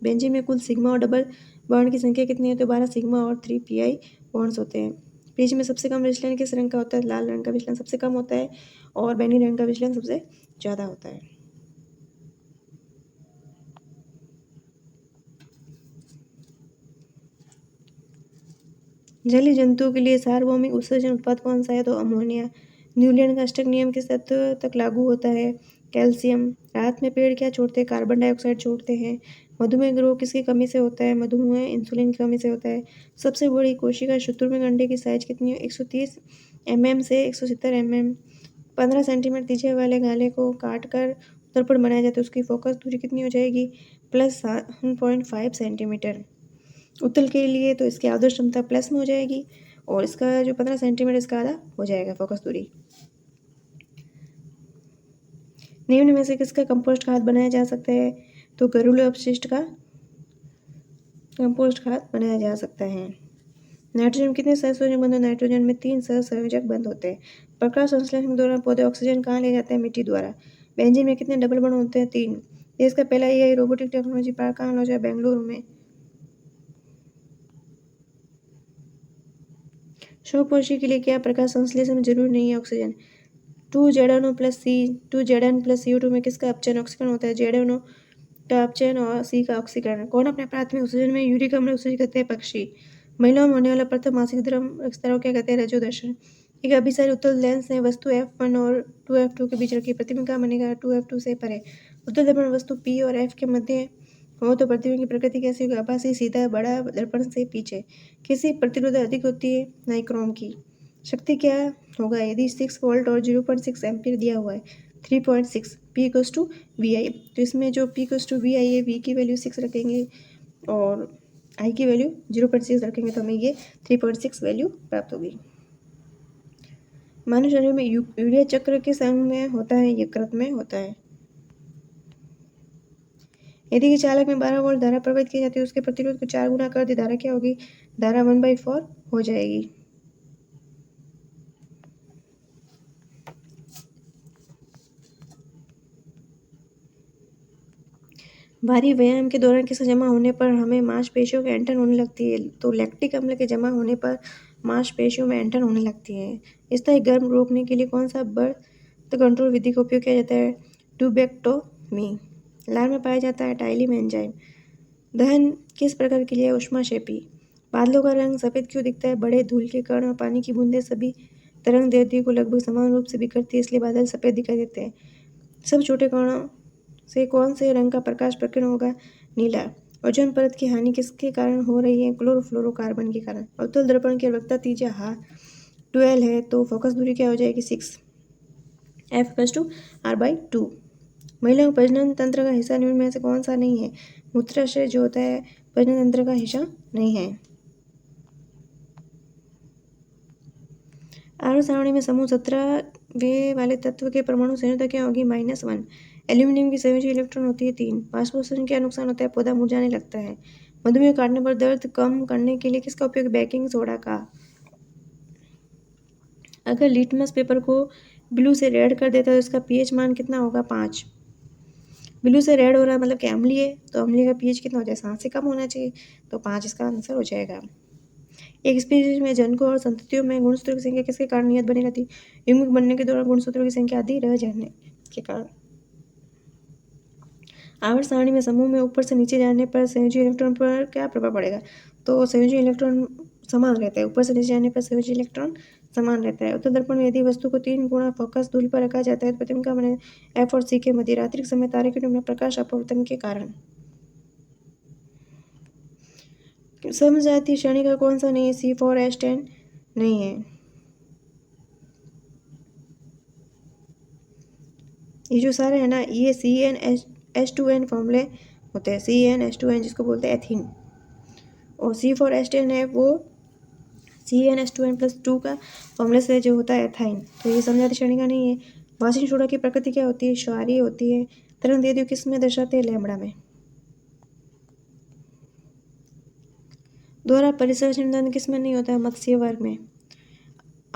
Speaker 1: बेंजीन में कुल सिग्मा और डबल बॉन्ड की संख्या कितनी है? तो 12 सिग्मा और 3 pI बॉन्ड्स होते हैं। पेज में सबसे कम विचलन किस रंग का होता है? लाल रंग का विचलन सबसे कम होता है और बैंगनी रंग का विचलन सबसे ज़्यादा होता है। जलीय जंतुओं के लिए सार्वभौमिक उत्सर्जन उत्पाद कौन सा है? तो अमोनिया। न्यूटन का अष्टक नियम किस तत्व तक लागू होता है? कैल्शियम। रात में पेड़ क्या छोड़ते हैं? कार्बन डाइऑक्साइड छोड़ते हैं। मधुमेह रोग किसकी कमी से होता है? मधुमेह इंसुलिन की कमी से होता है। सबसे बड़ी कोशिका शुतुरमुर्ग अंडे की साइज कितनी है? 130 mm से 170 mm। 15 सेंटीमीटर तिज्ये वाले गाले को काट कर दर्पण बनाया जाता है, उसकी फोकस दूरी कितनी हो जाएगी? +7.5 सेंटीमीटर। उत्तल के लिए तो इसकी आदर्श क्षमता प्लस में हो जाएगी और इसका जो 15 सेंटीमीटर इसका आधा हो जाएगा फोकस दूरी। निम्न में से किसका कंपोस्ट खाद बनाया जा सकता है? तो घरेलू अपशिष्ट का कंपोस्ट खाद बनाया जा सकता है। नाइट्रोजन में कितने सहसंयोजक बंद? नाइट्रोजन में 3 सहसंयोजक बंद होते हैं। प्रकाश संश्लेषण के दौरान पौधे ऑक्सीजन कहाँ ले जाते हैं? मिट्टी द्वारा। बेंजीन में कितने डबल बॉन्ड होते हैं? 3। देश का पहला एआई रोबोटिक टेक्नोलॉजी पार्क कहाँ लॉन्च है? बेंगलुरु में। शुभपोषी के लिए क्या प्रकाश संश्लेषण में जरूरी नहीं है? ऑक्सीजन। 2ZNO प्लस सी 2ZN प्लस CO2 में किसका अपचयन ऑक्सीकरण होता है? ZNO का अपचयन और सी का ऑक्सीकरण। कौन अपने प्राथमिक उत्सर्जन में यूरिक अम्ल उत्सर्जित करते हैं? पक्षी। महिलाओं में होने वाला प्रथम मासिक धर्म स्तरों क्या कहते हैं? रजोदर्शन। एक अभिसारी उत्तल लेंस ने वस्तु F1 और 2F2 के बीच रखी, प्रतिबिंब कहाँ बनेगा? 2F2 से परे। उत्तल दर्पण वस्तु P और F के मध्य हो तो प्रतिबिंब की प्रकृति कैसी होगी? आभासी, सीधा, बड़ा, दर्पण से पीछे। किसी प्रतिरोध अधिक होती है? नाइक्रोम की। शक्ति क्या होगा यदि 6 वोल्ट और 0.6 एम्पीयर दिया हुआ है? 3.6 P इक्वल्स टू VI। तो इसमें जो P इक्वल्स टू VI है, V की वैल्यू 6 रखेंगे और I की वैल्यू 0.6 रखेंगे तो हमें ये 3.6 वैल्यू प्राप्त होगी। मानव शरीर में यूरिया चक्र किस अंग में होता है? यकृत में होता है। यदि कि चालक में 12 वोल्ट धारा प्रवाहित की जाती है, उसके प्रतिरोध को 4 गुना कर दे, धारा क्या होगी? धारा 1/4 हो जाएगी। भारी व्यायाम के दौरान किसके जमा होने पर हमें मांसपेशियों के ऐंठन होने लगती है? तो लैक्टिक अम्ल के जमा होने पर मांसपेशियों में ऐंठन होने लगती है। स्थायी गर्म रोकने के लिए कौन सा बर्थ कंट्रोल विधि का उपयोग किया जाता है? ट्यूबेक्टोमी। लार में पाया जाता है टाइलिम एंजाइम। दहन किस प्रकार के लिए ऊष्माक्षेपी? बादलों का रंग सफ़ेद क्यों दिखता है? बड़े धूल के कण और पानी की बूंदें सभी तरंग दैर्ध्य को लगभग समान रूप से बिखरती है, इसलिए बादल सफ़ेद दिखाई देते हैं। सब छोटे कणों से कौन से रंग का प्रकाश प्रकीर्ण होगा? नीला। ओजोन परत की हानि किसके कारण हो रही है? क्लोरोफ्लोरोकार्बन के कारण। अवतल दर्पण की अर्भकता त्रिज्या 12 है तो फोकस दूरी क्या हो जाएगी? 6। F equals to R/2। महिलाओं के प्रजनन तंत्र का हिस्सा निम्न में से कौन सा नहीं है? मूत्राशय जो होता है प्रजनन तंत्र का हिस्सा नहीं है। आवर्त सारणी में समूह 17वें वाले तत्व के परमाणु संयोजकता क्या होगी? -1। एल्यूमिनियम की संयोजी इलेक्ट्रॉन होती है 3। वाष्पोत्सर्जन क्या नुकसान होता है? पौधा मुरझाने लगता है। मधुमेह काटने पर दर्द कम करने के लिए किसका उपयोग? बेकिंग सोडा का। अगर लिटमस पेपर को ब्लू से रेड कर देता है तो इसका pH मान कितना होगा? 5। ब्लू से रेड हो रहा है मतलब कि अम्लीय, तो अम्लीय का pH कितना हो जाए? 7 से कम होना चाहिए, तो 5 इसका आंसर हो जाएगा। एक स्पीशीज में जनकों और संततियों में गुणसूत्रों की संख्या किसके कारण नियत बनी रहती है? युग्मक बनने के दौरान गुणसूत्रों की संख्या अधिक रह जाने के कारण। आवर्त सारणी में समूह में ऊपर से नीचे जाने पर संयोजी इलेक्ट्रॉन पर क्या प्रभाव पड़ेगा? तो संयोजी इलेक्ट्रॉन समान रहता है, ऊपर से नीचे जाने पर संयोजी इलेक्ट्रॉन समान रहता है। उत्तल दर्पण में यदि वस्तु को 3 गुना फोकस दूरी पर रखा जाता है तो प्रतिबिंब का बने F और C के मध्य रात्रिक समय तारे के में प्रकाश अपवर्तन के कारण। समजातीय श्रेणी का कौन सा नहीं है? C4H10 नहीं है। ये जो सारे है ना, ये CnH2n फॉर्मूले होते हैं। CnH2n जिसको बोलते हैं एथीन, और C4H10 है वो CnH2n+2 का फॉर्मूले से जो होता है एथाइन। तो ये समजातीय श्रेणी का नहीं है। वाशिंग सोडा की प्रकृति क्या होती है? क्षारीय होती है। तरंग दैर्ध्य किस में दर्शाते हैं? लैम्बडा में। दोहरा परिसंचरण किस में नहीं होता है? मत्स्य वर्ग में।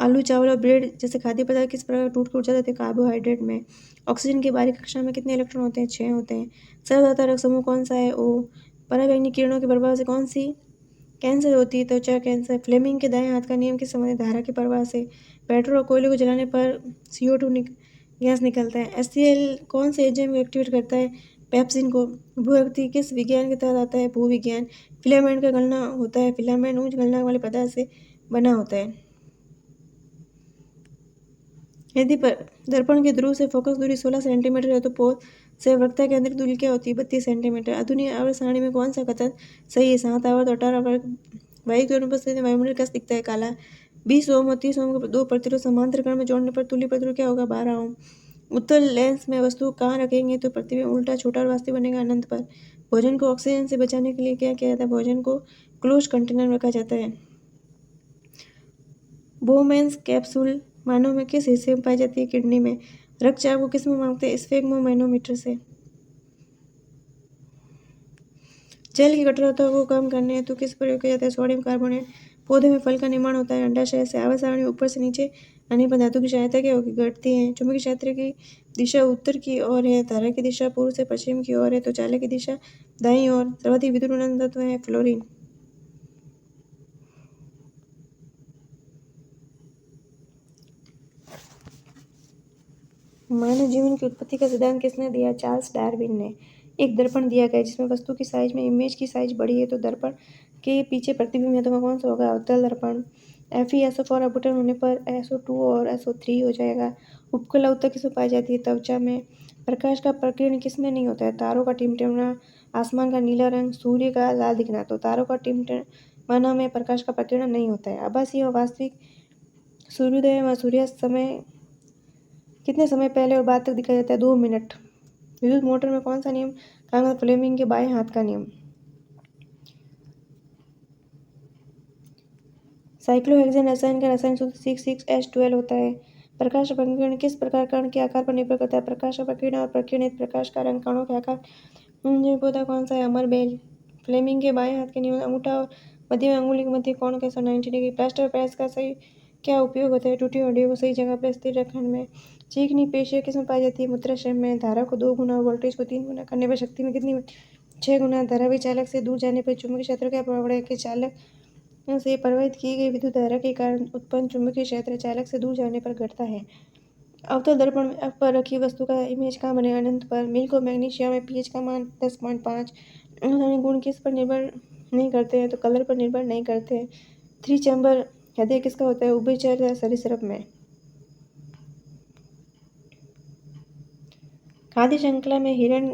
Speaker 1: आलू, चावल और ब्रेड जैसे खाद्य पदार्थ किस प्रकार टूट कर उड़ जाते हैं कार्बोहाइड्रेट में। ऑक्सीजन की बाहरी कक्षा में कितने इलेक्ट्रॉन होते हैं? 6 होते हैं। सर्वधातुरक समूह कौन सा है? O। पराबैंगनी किरणों के प्रभाव से कौन सी कैंसर होती है? त्वचा कैंसर। फ्लेमिंग के दाएं हाथ का नियम किस संबंधित? धारा के प्रवाह से। पेट्रोल और कोयले को जलाने पर CO2 गैस निकलता है। HCl कौन से एंजाइम को एक्टिवेट करता है? पेप्सिन को। भूअगति किस विज्ञान के तहत आता है? भूविज्ञान। फिलामेंट का गलना होता है। फिलामेंट उच्च गलनांक वाले पदार्थ से बना होता है। यदि दर्पण के ध्रुव से फोकस दूरी 16 सेंटीमीटर है तो पोल से वक्रता केंद्रित दूरी क्या होती है? 32 सेंटीमीटर। आधुनिक आवर्त सारणी में कौन सा कथन सही है? 7 आवर्त और 18 आवर्त। वायु की अनुपस्थिति में वायुमंडल कैसा दिखता है? काला। 20 ओम और 30 ओम को दो प्रतिरोध समांतर क्रम में जोड़ने पर तुल्य प्रतिरोध क्या होगा? 12 ओम। उत्तल लेंस में वस्तु कहाँ रखेंगे तो पृथ्वी में उल्टा छोटा और वास्तविक बनेगा अनंत पर। भोजन को ऑक्सीजन से बचाने के लिए क्या किया जाता है? भोजन को क्लोज कंटेनर में रखा जाता है। बोमेंस कैप्सूल मानव में किस हिस्से में पाई जाती है? किडनी में। रक्तचाप को किस में मापते हैं? स्फेग्मोमैनोमीटर से। जल की कठोरता को कम करने हेतु किस प्रयोग किया जाता है? Sodium carbonate. पौधे में फल का निर्माण होता है अंडाशय से। आवर्त सारणी ऊपर से नीचे आने पर धातु की सहायता क्या होगी? घटती है। चुंबकीय क्षेत्र की दिशा उत्तर की ओर है। धारा की दिशा पूर्व से पश्चिम की ओर है तो चालक की दिशा दाईं ओर। सर्वाधिक विद्युत ऋणात्मक तत्व है फ्लोरीन। मानव जीवन की उत्पत्ति का सिद्धांत किसने दिया? चार्ल्स डार्विन ने। एक दर्पण दिया गया जिसमें वस्तु की साइज में इमेज की साइज बड़ी है तो दर्पण के पीछे प्रतिबिंब है तो वह कौन सा होगा? अवतल दर्पण। FeSO4 अपघटन होने पर SO2 और SO3 हो जाएगा। उपकला उत्तक किसमें पाई जाती है? त्वचा में। प्रकाश का प्रकीर्णन किसमें नहीं होता है? तारों का टिमटिमाना, आसमान का नीला रंग, सूर्य का लाल दिखना। तो तारों का टिमटिमाना में प्रकाश का प्रकीर्णन नहीं होता है। आभासी और वास्तविक सूर्योदय व सूर्यास्त समय कितने समय पहले और बाद तक दिखाया जाता है? 2 मिनट। विद्युत मोटर में कौन सा नियम काम करता है? फ्लेमिंग के बाएं हाथ का नियम। साइक्लोहेक्सेन रसायन का रासायनिक सूत्र 6,6H12 होता है। प्रकाश का प्रकीर्णन किस प्रकार कण के आकार पर निर्भर करता है? प्रकाश का प्रकीर्णन और प्रकीर्णित प्रकाश का रंग कणों के आकार। पौधा कौन सा है? अमर बेल। फ्लेमिंग के बाएं हाथ के नियम अंगूठा और मध्यम अंगुली के मध्य कोण कैसा? 90 डिग्री। प्लास्टर ऑफ पेरिस का सही क्या उपयोग होता है? टूटी हड्डियों को सही जगह पर स्थिर रखने में। चीकनी पेशियाँ किसमें पाई जाती है? मूत्राशय में। धारा को 2 गुना और वोल्टेज को 3 गुना करने पर शक्ति में कितनी? 6 गुना। धारावी चालक से दूर जाने पर चुंबकीय क्षेत्र क्या प्रभाव पड़ेगा? कि चालक से प्रवाहित की गई विद्युत धारा के कारण उत्पन्न चुंबकीय क्षेत्र चालक से दूर जाने पर घटता है। अवतल दर्पण पर रखी वस्तु का इमेज कहाँ बनेगा? अनंत पर। मिल्क और मैग्नीशिया में pH का मान 10.5। रासायनिक गुण किस पर निर्भर नहीं करते हैं? तो कलर पर निर्भर नहीं करते हैं। 3 चैम्बर हृदय किसका होता है? उभयचर या सरीसृप में। खाद्य श्रृंखला में हिरण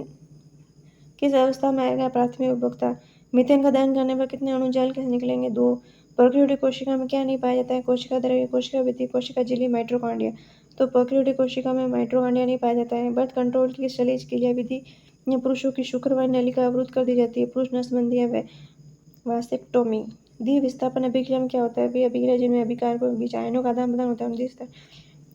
Speaker 1: किस अवस्था में आएगा? प्राथमिक उपभोक्ता। मीथेन का दहन करने पर कितने अणु जल के निकलेंगे? 2। प्रोकैरियोटिक कोशिका में क्या नहीं पाया जाता है? कोशिका द्रव्य, कोशिका भित्ति, कोशिका झिल्ली, माइटोकॉन्ड्रिया। तो प्रोकैरियोटिक कोशिका में माइटोकॉन्ड्रिया नहीं पाया जाता है। बर्थ कंट्रोल की शल्य क्रिया विधि या पुरुषों की शुक्रवार नलिका अवरुद्ध कर दी जाती है? पुरुष नसबंदी या वासेक्टोमी। द्वि विस्थापन अभिक्रिया में क्या होता है? वे अभिक्रिया जिनमें अभिकार के बीच आयनों का आदान प्रदान होता है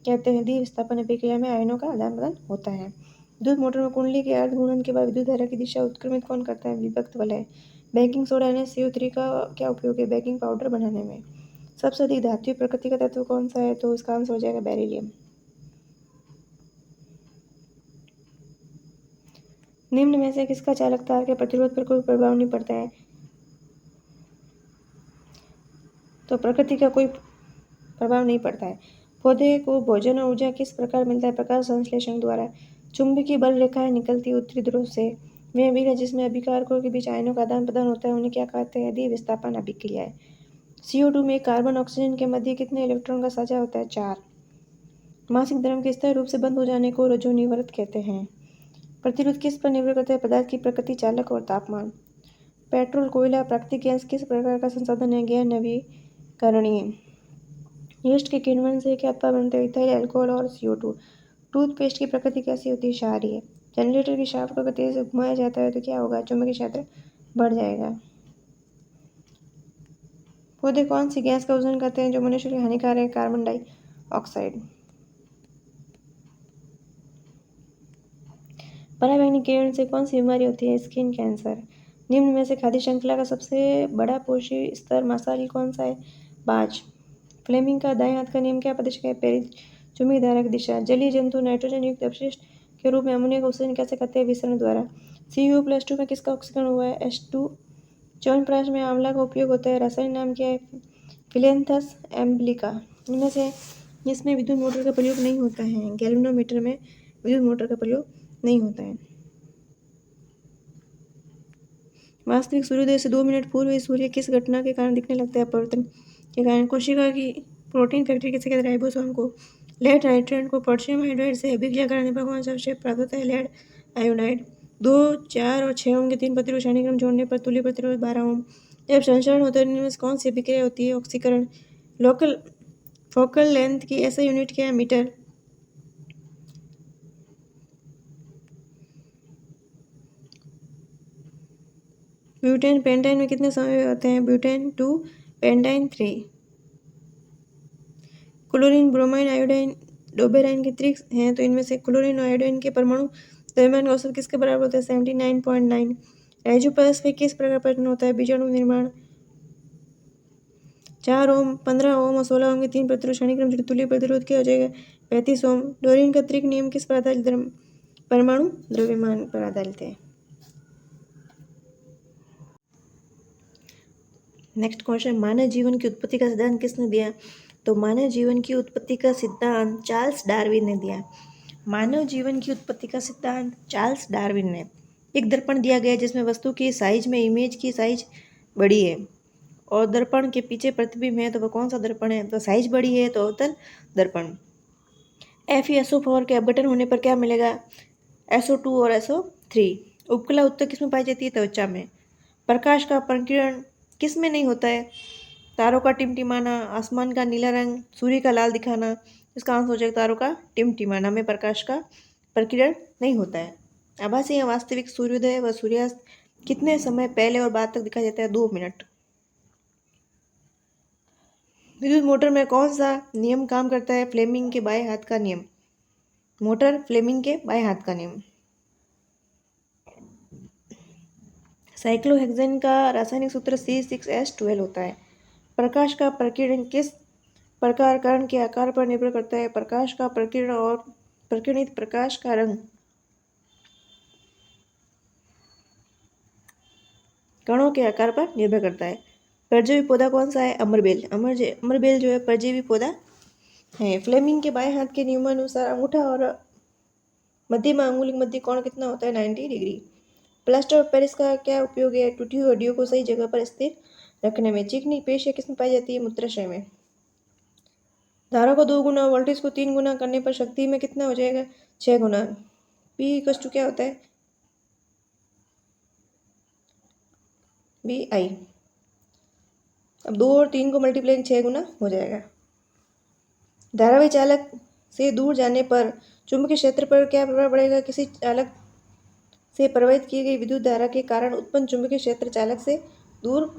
Speaker 1: कहते हैं। द्वि विस्थापन अभिक्रिया में आयनों का आदान प्रदान होता है। विद्युत मोटर में कुंडली के अर्ध घूर्णन के बाद विद्युत धारा की दिशा उत्क्रमित कौन करता है? विभक्त वलय। बेकिंग सोडा NaCO3 का क्या उपयोग है? बेकिंग पाउडर बनाने में। सबसे अधिक धात्विक प्रकृति का तत्व कौन सा है? तो इसका आंसर हो जाएगा बेरिलियम। निम्न में से किसका चालक तार के प्रतिरोध पर कोई प्रभाव नहीं पड़ता है? तो प्रकृति का कोई प्रभाव नहीं पड़ता है। पौधे को भोजन और ऊर्जा किस प्रकार मिलता है? प्रकाश संश्लेषण द्वारा। चुंबकीय बल रेखाएं निकलती है उत्तरी ध्रुव से। वे अभिक्रिया जिसमें अभिकारकों के बीच आयनों का आदान प्रदान होता है उन्हें क्या कहते हैं? द्वि विस्थापन अभिक्रिया है। CO2 में कार्बन ऑक्सीजन के मध्य कितने इलेक्ट्रॉन का साझा होता है? 4। मासिक धर्म के स्थायी रूप से बंद हो जाने को रजोनिवृत्त कहते हैं। प्रतिरोध किस पर निर्भर करता है? पदार्थ की प्रकृति, चालक और तापमान। पेट्रोल, कोयला, प्राकृतिक गैस किस प्रकार का संसाधन है? गैर नवीकरणीय। यीस्ट के किण्वन से क्या उत्पाद बनते हैं? इथाइल अल्कोहल और CO2। टूथपेस्ट की प्रकृति कैसी होती है? क्षारीय। जनरेटर की शाफ्ट को अगर तेजी से घुमाया जाता है तो क्या होगा? चुंबकीय क्षेत्र बढ़ जाएगा। पौधे कौन सी गैस का उत्सर्जन करते हैं जो मनुष्य के लिए हानिकारक है? Carbon dioxide. पराबैंगनी किरण से कौन सी बीमारी होती है? Skin cancer. निम्न में से खाद्य श्रृंखला का सबसे बड़ा पोषी स्तर मांसाहारी कौन सा है? बाज। फ्लेमिंग का दाएं हाथ का नियम क्या पता चला है? पेरिस चुंबकीय धारा की दिशा। जलीय जंतु नाइट्रोजन युक्त अपशिष्ट के रूप में अमोनिया का उत्सर्जन कैसे करते हैं? विसरण द्वारा। Cu+2 में किसका ऑक्सीकरण हुआ है? H2। च्यवनप्राश में आंवला का उपयोग होता है, रासायनिक नाम क्या है? फिलेंथस एम्ब्लिका। इनमें से इसमें विद्युत मोटर का प्रयोग नहीं होता है। गैल्वेनोमीटर में विद्युत मोटर का प्रयोग नहीं होता है। वास्तविक सूर्योदय से 2 मिनट पूर्व सूर्य किस घटना के कारण दिखने लगता है? अपवर्तन के कारण। कोशिका की प्रोटीन फैक्ट्री किसे कहते हैं? राइबोसोम को। लेड हाइड्रेट को पोटेशियम हाइड्राइड से अभिक्रिया कराने पर कौन सा अवशेष प्राप्त होता है? Lead iodide. 2, 4 और 6 ओम के 3 प्रतिरोध श्रेणीक्रम जोड़ने पर तुल्य प्रतिरोध 12 ओम। जब संचरण होता है इनमें से कौन सी अभिक्रिया होती है? ऑक्सीकरण। लोकल फोकल लेंथ की ऐसा यूनिट क्या है? मीटर। ब्यूटेन पेंटाइन में कितने समन्वय होते हैं? Butane 2 pentyne 3। Chlorine bromine iodine Dobereiner के त्रिक हैं तो इनमें से क्लोरीन और आयोडाइन के परमाणु द्रव्यमान का औसत किसके बराबर होता है? 79.9। राइजोपस में किस प्रकार प्रश्न होता है? बीजाणु निर्माण। 4 ओम, 15 ओम और 16 ओम के 3 प्रतिरोध श्रेणीक्रम जोड़ तुल्य प्रतिरोध क्या हो जाएगा? 35 ओम। डोरीन का त्रिक नियम किस पर आधारित? परमाणु द्रव्यमान पर आधारित है। नेक्स्ट क्वेश्चन, मानव जीवन की उत्पत्ति का सिद्धांत किसने दिया? तो मानव जीवन की उत्पत्ति का सिद्धांत चार्ल्स डार्विन ने दिया। मानव जीवन की उत्पत्ति का सिद्धांत चार्ल्स डार्विन ने। एक दर्पण दिया गया जिसमें वस्तु की साइज में इमेज की साइज बड़ी है और दर्पण के पीछे प्रतिबिंब है, तो वह कौन सा दर्पण है? तो साइज बड़ी है तो अवतल दर्पण। FeSO4 के अपघटन होने पर क्या मिलेगा? SO2 और SO3। उपकला उत्तक किसमें पाई जाती है? त्वचा में। प्रकाश का प्रकीर्णन किस में नहीं होता है? तारों का टिमटिमाना, आसमान का नीला रंग, सूर्य का लाल दिखाना। इसका आंसर हो जाएगा तारों का टिमटिमाना में प्रकाश का प्रकीर्णन नहीं होता है। आभासी या वास्तविक सूर्योदय व सूर्यास्त कितने समय पहले और बाद तक दिखाई देता है? 2 मिनट। विद्युत मोटर में कौन सा नियम काम करता है? फ्लेमिंग के बाएं हाथ का नियम। मोटर फ्लेमिंग के बाएं हाथ का नियम। साइक्लोहेक्सेन का रासायनिक सूत्र C6H12 होता है। प्रकाश का प्रकीर्णन किस प्रकार कण के आकार पर निर्भर करता है? प्रकाश का प्रकीर्णन और प्रकीर्णित प्रकाश का रंग कणों के आकार पर निर्भर करता है। परजीवी पौधा कौन सा है? अमरबेल। अमरबेल जो है परजीवी पौधा है। फ्लेमिंग के बाएं हाथ के नियमानुसार अंगूठा और मध्यमा अंगुली मध्य कोण कितना होता है? 90 डिग्री। प्लास्टर ऑफ पेरिस का क्या उपयोग है? टूटी हुई हड्डियों को सही जगह पर स्थिर रखने में। चिकनी पेशियां किसमें पाई जाती है? मूत्राशय में। धारा को 2 गुना, वोल्टेज को 3 गुना करने पर शक्ति में कितना हो जाएगा? 6 गुना। P क्या होता है? BI। अब 2 और 3 को मल्टीप्लाई 6 गुना हो जाएगा। धारावी चालक से दूर जाने पर चुंबकीय क्षेत्र पर क्या प्रभाव पड़ेगा? किसी चालक से प्रवाहित की गई विद्युत धारा के कारण उत्पन्न चुंबकीय क्षेत्र चालक से दूर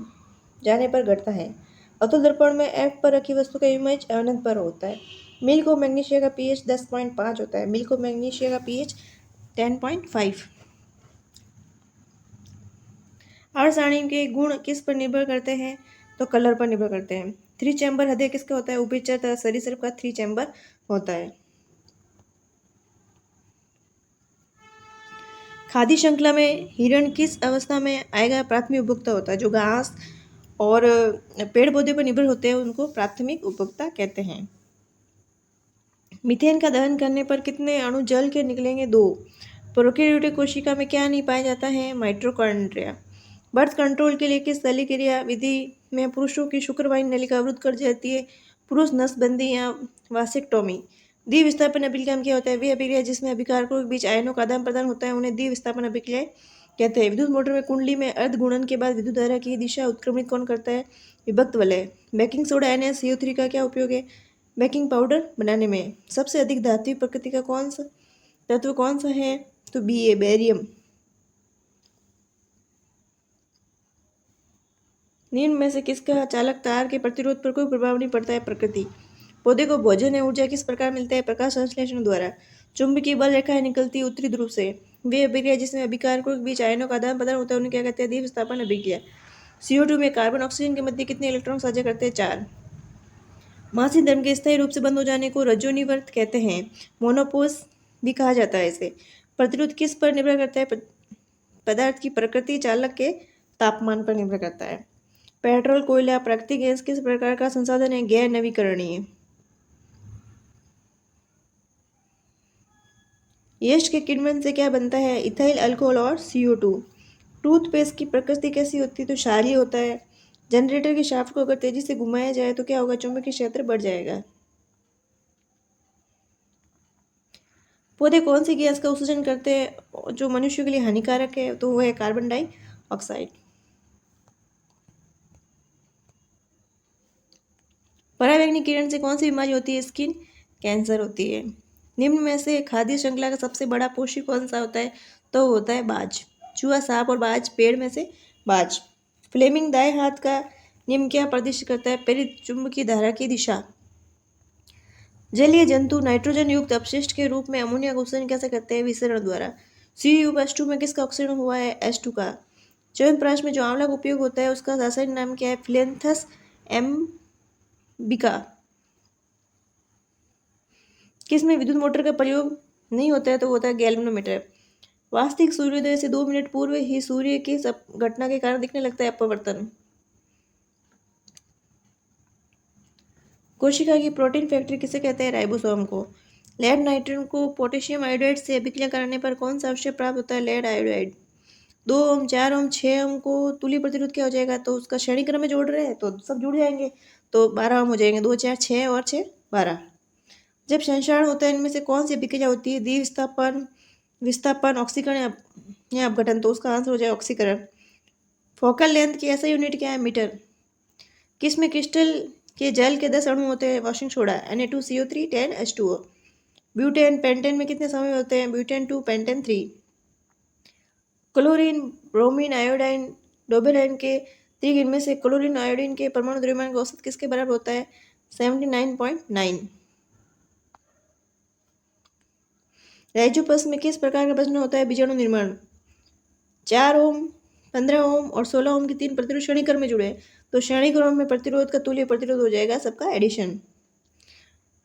Speaker 1: जाने पर घटता है। अतुल दर्पण में F पर रखी वस्तु का इमेज अनंत पर होता है। मिल्क और मैग्नीशिया का pH 10.5 होता है। मिल्क और मैग्नीशिया का pH 10.5। आवर्त सारणी के गुण किस पर निर्भर करते हैं? तो कलर पर निर्भर करते हैं। 3 चैम्बर हृदय किसका होता है? उभयचर तथा सरीसृप का 3 चैम्बर होता है। खाद्य श्रृंखला में हिरण किस अवस्था में आएगा? प्राथमिक उपभोक्ता होता है। जो घास और पेड़ पौधे पर निर्भर होते हैं उनको प्राथमिक उपभोक्ता कहते हैं। मीथेन का दहन करने पर कितने अणु जल के निकलेंगे? 2। प्रोकैरियोटिक कोशिका में क्या नहीं पाया जाता है? माइटोकॉन्ड्रिया। बर्थ कंट्रोल के लिए किस शल्य क्रिया विधि में पुरुषों की शुक्रवाहिनी नलिका अवरुद्ध कर जाती है? पुरुष नसबंदी या वासेक्टोमी। द्विविस्थापन अभिक्रिया क्या होता है? वे अभिक्रिया जिसमें अभिकारकों के बीच आयनों का आदान प्रदान होता है उन्हें द्विविस्थापन अभिक्रिया कहते हैं। विद्युत मोटर में कुंडली में अर्ध गुणन के बाद विद्युत धारा की दिशा उत्क्रमित कौन करता है? विभक्त वलय। बेकिंग सोडा NaCO3 का क्या उपयोग है? बेकिंग पाउडर बनाने में। सबसे अधिक धात्विक प्रकृति का तत्व कौन सा है? तो Ba बेरियम। निम्न में से किसका चालक तार के प्रतिरोध पर कोई प्रभाव नहीं पड़ता है? प्रकृति। पौधे को भोजन या ऊर्जा किस प्रकार मिलता है? प्रकाश संश्लेषण द्वारा। चुंबकीय बल रेखाएं निकलती है उत्तरी ध्रुव से। वे अभिक्रिया जिसमें अभिकारकों के बीच आयनों का आदान प्रदान होता है उन्हें क्या कहते हैं? द्विविस्थापन अभिक्रिया। CO2 में कार्बन ऑक्सीजन के मध्य कितने इलेक्ट्रॉन साझा करते हैं? 4। मासिक धर्म के स्थायी रूप से बंद हो जाने को रजोनिवर्त कहते हैं। मोनोपोज भी कहा जाता है इसे। प्रतिरोध किस पर निर्भर करता है? पदार्थ की प्रकृति, चालक के तापमान पर निर्भर करता है। पेट्रोल, कोयला, प्राकृतिक गैस किस प्रकार का संसाधन है? गैर नवीकरणीय। यीस्ट के किण्वन से क्या बनता है? इथाइल अल्कोहल और CO2। टूथपेस्ट की प्रकृति कैसी होती है? तो क्षारीय होता है। जनरेटर के शाफ्ट को अगर तेजी से घुमाया जाए तो क्या होगा? चुंबकीय क्षेत्र बढ़ जाएगा। पौधे कौन सी गैस का उत्सर्जन करते हैं जो मनुष्य के लिए हानिकारक है? तो वो है कार्बन डाइऑक्साइड। पराबैंगनी किरण से कौन सी बीमारी होती है? स्किन कैंसर होती है। निम्न में से खाद्य श्रृंखला का सबसे बड़ा पोषी कौन सा होता है? तो वो होता है बाज। चूहा, सांप और बाज। पेड़ में से बाज। फ्लेमिंग दाएं हाथ का निम्न क्या प्रदर्शित करता है? प्रेरित चुंबकीय धारा की दिशा। जलीय जंतु नाइट्रोजन युक्त अपशिष्ट के रूप में अमोनिया का उत्सर्जन कैसे करते हैं? विसरण द्वारा। CuH2 में किसका ऑक्सीजन हुआ है? H2 का। च्यवनप्राश में जो आंवला का उपयोग होता है उसका रासायनिक नाम क्या है? फिलेंथस एम्बिका। किसमें विद्युत मोटर का प्रयोग नहीं होता है? तो होता है गैल्वेनोमीटर। वास्तविक सूर्योदय से 2 मिनट पूर्व ही सूर्य की घटना के कारण दिखने लगता है अपवर्तन। कोशिका की प्रोटीन फैक्ट्री किसे कहते हैं? राइबोसोम को। लेड नाइट्रोजन को पोटेशियम आयोडाइड से अभिक्रिया कराने पर कौन सा अवशय प्राप्त होता है? Lead iodide. 2 ओम, 4 ओम, 6 ओम को तुल्य प्रतिरोध क्या हो जाएगा? तो उसका श्रेणी क्रम में जोड़ रहे हैं तो सब जुड़ जाएंगे, तो 12 ओम हो जाएंगे। 2 4 6 और 6 12। जब संक्षारण होता है इनमें से कौन सी अभिक्रिया होती है? द्विविस्थापन, विस्थापन, ऑक्सीकरण या अपघटन। तो उसका आंसर हो जाए ऑक्सीकरण। फोकल लेंथ की ऐसा यूनिट क्या है? मीटर। किसमें क्रिस्टल के जल के 10 अणु होते हैं? Washing soda. Na2CO3 10H2O। Butane, pentane में कितने समूह होते हैं? Butane 2 pentene 3। Chlorine, bromine, iodine, Dobereiner के त्रिक इनमें से क्लोरीन आयोडीन के परमाणु द्रव्यमान का औसत किसके बराबर होता है? 79.9। राइजोपस में किस प्रकार का प्रश्न होता है? बीजाणु निर्माण। 4 ओम, 15 ओम और 16 ओम की 3 प्रतिरोध श्रेणी क्रम में जुड़े, तो श्रेणी क्रम में प्रतिरोध का तुल्य प्रतिरोध हो जाएगा सबका एडिशन।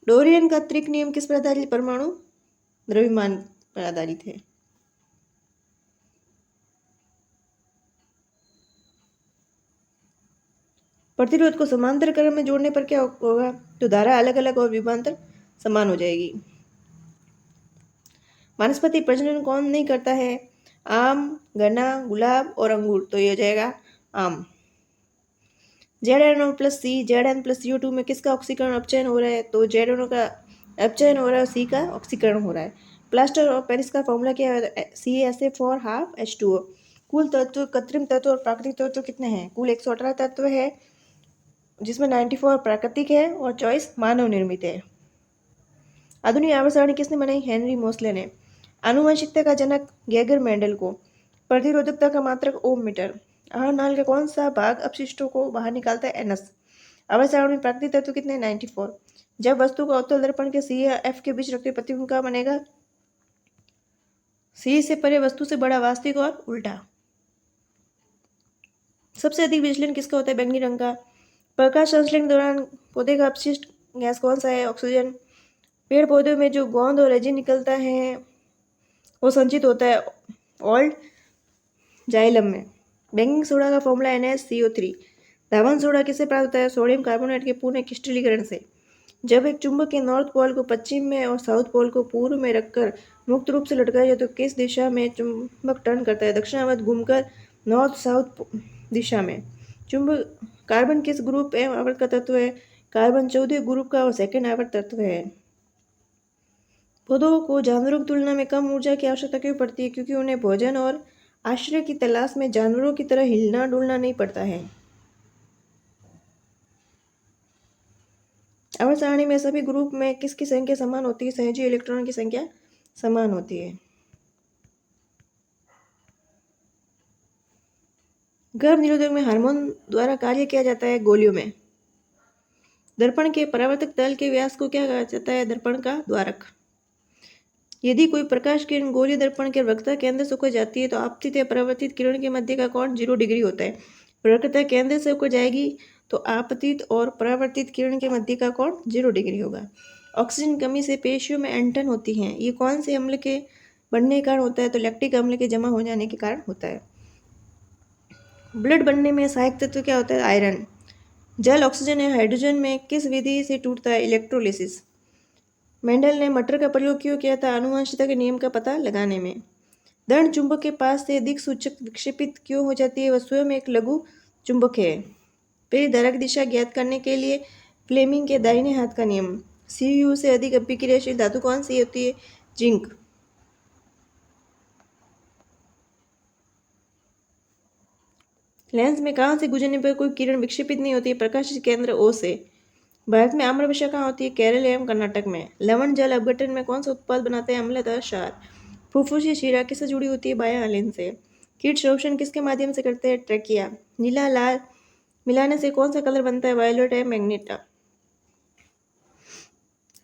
Speaker 1: डोरियन का त्रिक नियम किस पर आधारित? परमाणु द्रव्यमान पर आधारित है। प्रतिरोध को समांतर क्रम में जोड़ने पर क्या होगा? तो धारा अलग अलग और विभवांतर समान हो जाएगी। वनस्पति प्रजनन कौन नहीं करता है? आम, गन्ना, गुलाब और अंगूर। तो ये हो जाएगा आम। ZnO plus C, Zn plus CO2 में किसका ऑक्सीकरण अपचयन हो रहा है? तो ZnO का अपचयन हो रहा है और C का ऑक्सीकरण हो रहा है। प्लास्टर ऑफ पेरिस का फॉर्मूला क्या है? CaSa4 कुल तत्व, कृत्रिम तत्व और प्राकृतिक तत्व कितने हैं? कुल 118 तत्व है, जिसमें 94 प्राकृतिक है और 24 मानव निर्मित है। आधुनिक आवर्त सारणी किसने बनाई? हेनरी मोसले ने। आनुवंशिकता का जनक गेगर मेंडल को। प्रतिरोधकता का मात्रक ओम मीटर। आहार नाल का कौन सा भाग अपशिष्टों को बाहर निकालता है? एनस। आवर्त सारणी में प्राकृतिक तत्व कितने? 94। जब वस्तु का उत्तल दर्पण के C या F के बीच रखते प्रतिबिंब का बनेगा? C से परे वस्तु से बड़ा वास्तविक और उल्टा। सबसे अधिक विचलन किसका होता है? बैंगनी रंग का। प्रकाश संश्लेषण के दौरान पौधे का अपशिष्ट गैस कौन सा है? ऑक्सीजन। पेड़ पौधों में जो गोंद और रेजिन निकलता है वो संचित होता है ओल्ड जाइलम में। बेकिंग सोडा का फॉर्मूला NaCO3। धावन सोडा किससे प्राप्त होता है? सोडियम कार्बोनेट के पुनः क्रिस्टलीकरण से। जब एक चुंबक के नॉर्थ पोल को पश्चिम में और साउथ पोल को पूर्व में रखकर मुक्त रूप से लटकाया जाए तो किस दिशा में चुंबक टर्न करता है? दक्षिणावर्त घूमकर नॉर्थ साउथ दिशा में। चुंबक कार्बन किस ग्रुप एवं आवर्त का तत्व है? कार्बन 14 ग्रुप का और सेकेंड आवर्त तत्व है। पौधों को जानवरों की तुलना में कम ऊर्जा की आवश्यकता क्यों पड़ती है? क्योंकि उन्हें भोजन और आश्रय की तलाश में जानवरों की तरह हिलना डुलना नहीं पड़ता है। आवर्त सारणी में सभी ग्रुप में किसकी संख्या समान होती है? सहजीवी इलेक्ट्रॉनों की संख्या समान होती है। गर्भ निरोधक में हार्मोन द्वारा कार्य किया जाता है गोलियों में। दर्पण के परावर्तक तल के व्यास को क्या कहा जाता है? दर्पण का द्वारक। यदि कोई प्रकाश किरण गोलीय दर्पण के वक्रता केंद्र से होकर जाती है तो आपतित या परावर्तित किरण के मध्य का कोण 0 डिग्री होता है। वक्रता केंद्र से होकर जाएगी तो आपतित और परावर्तित किरण के मध्य का कोण 0 डिग्री होगा। ऑक्सीजन कमी से पेशियों में ऐंठन होती हैं। ये कौन से अम्ल के बनने के कारण होता है? तो लैक्टिक अम्ल के जमा हो जाने के कारण होता है। ब्लड बनने में सहायक तत्व क्या होता है? आयरन। जल ऑक्सीजन या हाइड्रोजन में किस विधि से टूटता है? इलेक्ट्रोलिसिस। मेंडल ने मटर का प्रयोग क्यों किया था? आनुवंशिकता के नियम का पता लगाने में। दंड चुंबक के पास से दिक्सूचक विक्षेपित क्यों हो जाती है? वह स्वयं एक लघु चुंबक है। प्रेरित धारा की दिशा ज्ञात करने के लिए फ्लेमिंग के दाहिने हाथ का नियम। Cu से अधिक अभिक्रियाशील धातु कौन सी होती है? जिंक। लेंस में कहाँ से गुजरने पर कोई किरण विक्षेपित नहीं होती है? प्रकाश केंद्र O से। भारत में आम्र वर्षा कहाँ होती है? केरल एवं कर्नाटक में। लवण जल अपघटन में कौन सा उत्पाद बनाते हैं? अम्लतः क्षार। फुफ्फुसीय शिरा किससे जुड़ी होती है? बाह्य से। कीट शोषण किसके माध्यम से करते हैं? ट्रेकिया। नीला लाल मिलाने से कौन सा कलर बनता है? वायलेट एवं मैग्नेटा।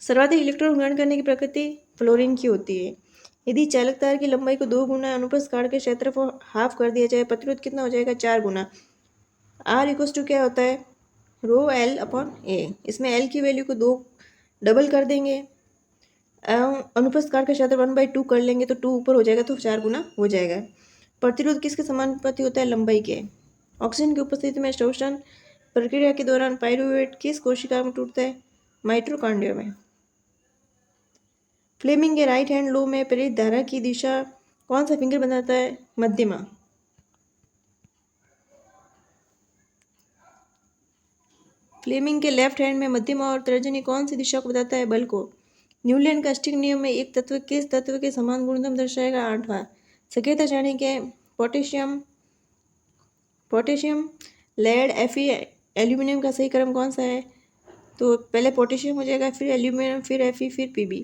Speaker 1: सर्वाधिक इलेक्ट्रॉन ग्रहण करने की प्रकृति फ्लोरीन की होती है। यदि चालक तार की लंबाई को 2 गुना अनुप्रस्थ काट के क्षेत्रफल हाफ कर दिया जाए, प्रतिरोध कितना हो जाएगा? 4 गुना। R इक्वल टू क्या होता है? रो एल अपॉन ए। इसमें एल की वैल्यू को 2 डबल कर देंगे, अनुप्रस्थ काट का क्षेत्र 1/2 कर लेंगे तो 2 ऊपर हो जाएगा तो 4 गुना हो जाएगा। प्रतिरोध किसके समानुपाती होता है? लंबाई के। ऑक्सीजन की उपस्थिति में शोषण प्रक्रिया के दौरान पायरुवेट किस कोशिका में टूटता है? माइटोकॉन्ड्रिया में। फ्लेमिंग के राइट हैंड लॉ में प्रेरित धारा की दिशा कौन सा फिंगर बनाता है? मध्यमा। फ्लेमिंग के लेफ्ट हैंड में मध्यमा और तर्जनी कौन सी दिशा को बताता है? बल को। न्यूटन का स्टिक नियम में एक तत्व किस तत्व के समान गुणधर्म दर्शाएगा? 8वां। सक्रियता श्रेणी के पोटेशियम लेड Fe एल्यूमिनियम का सही क्रम कौन सा है? तो पहले पोटेशियम हो जाएगा, फिर एल्यूमिनियम, फिर Fe, फिर Pb।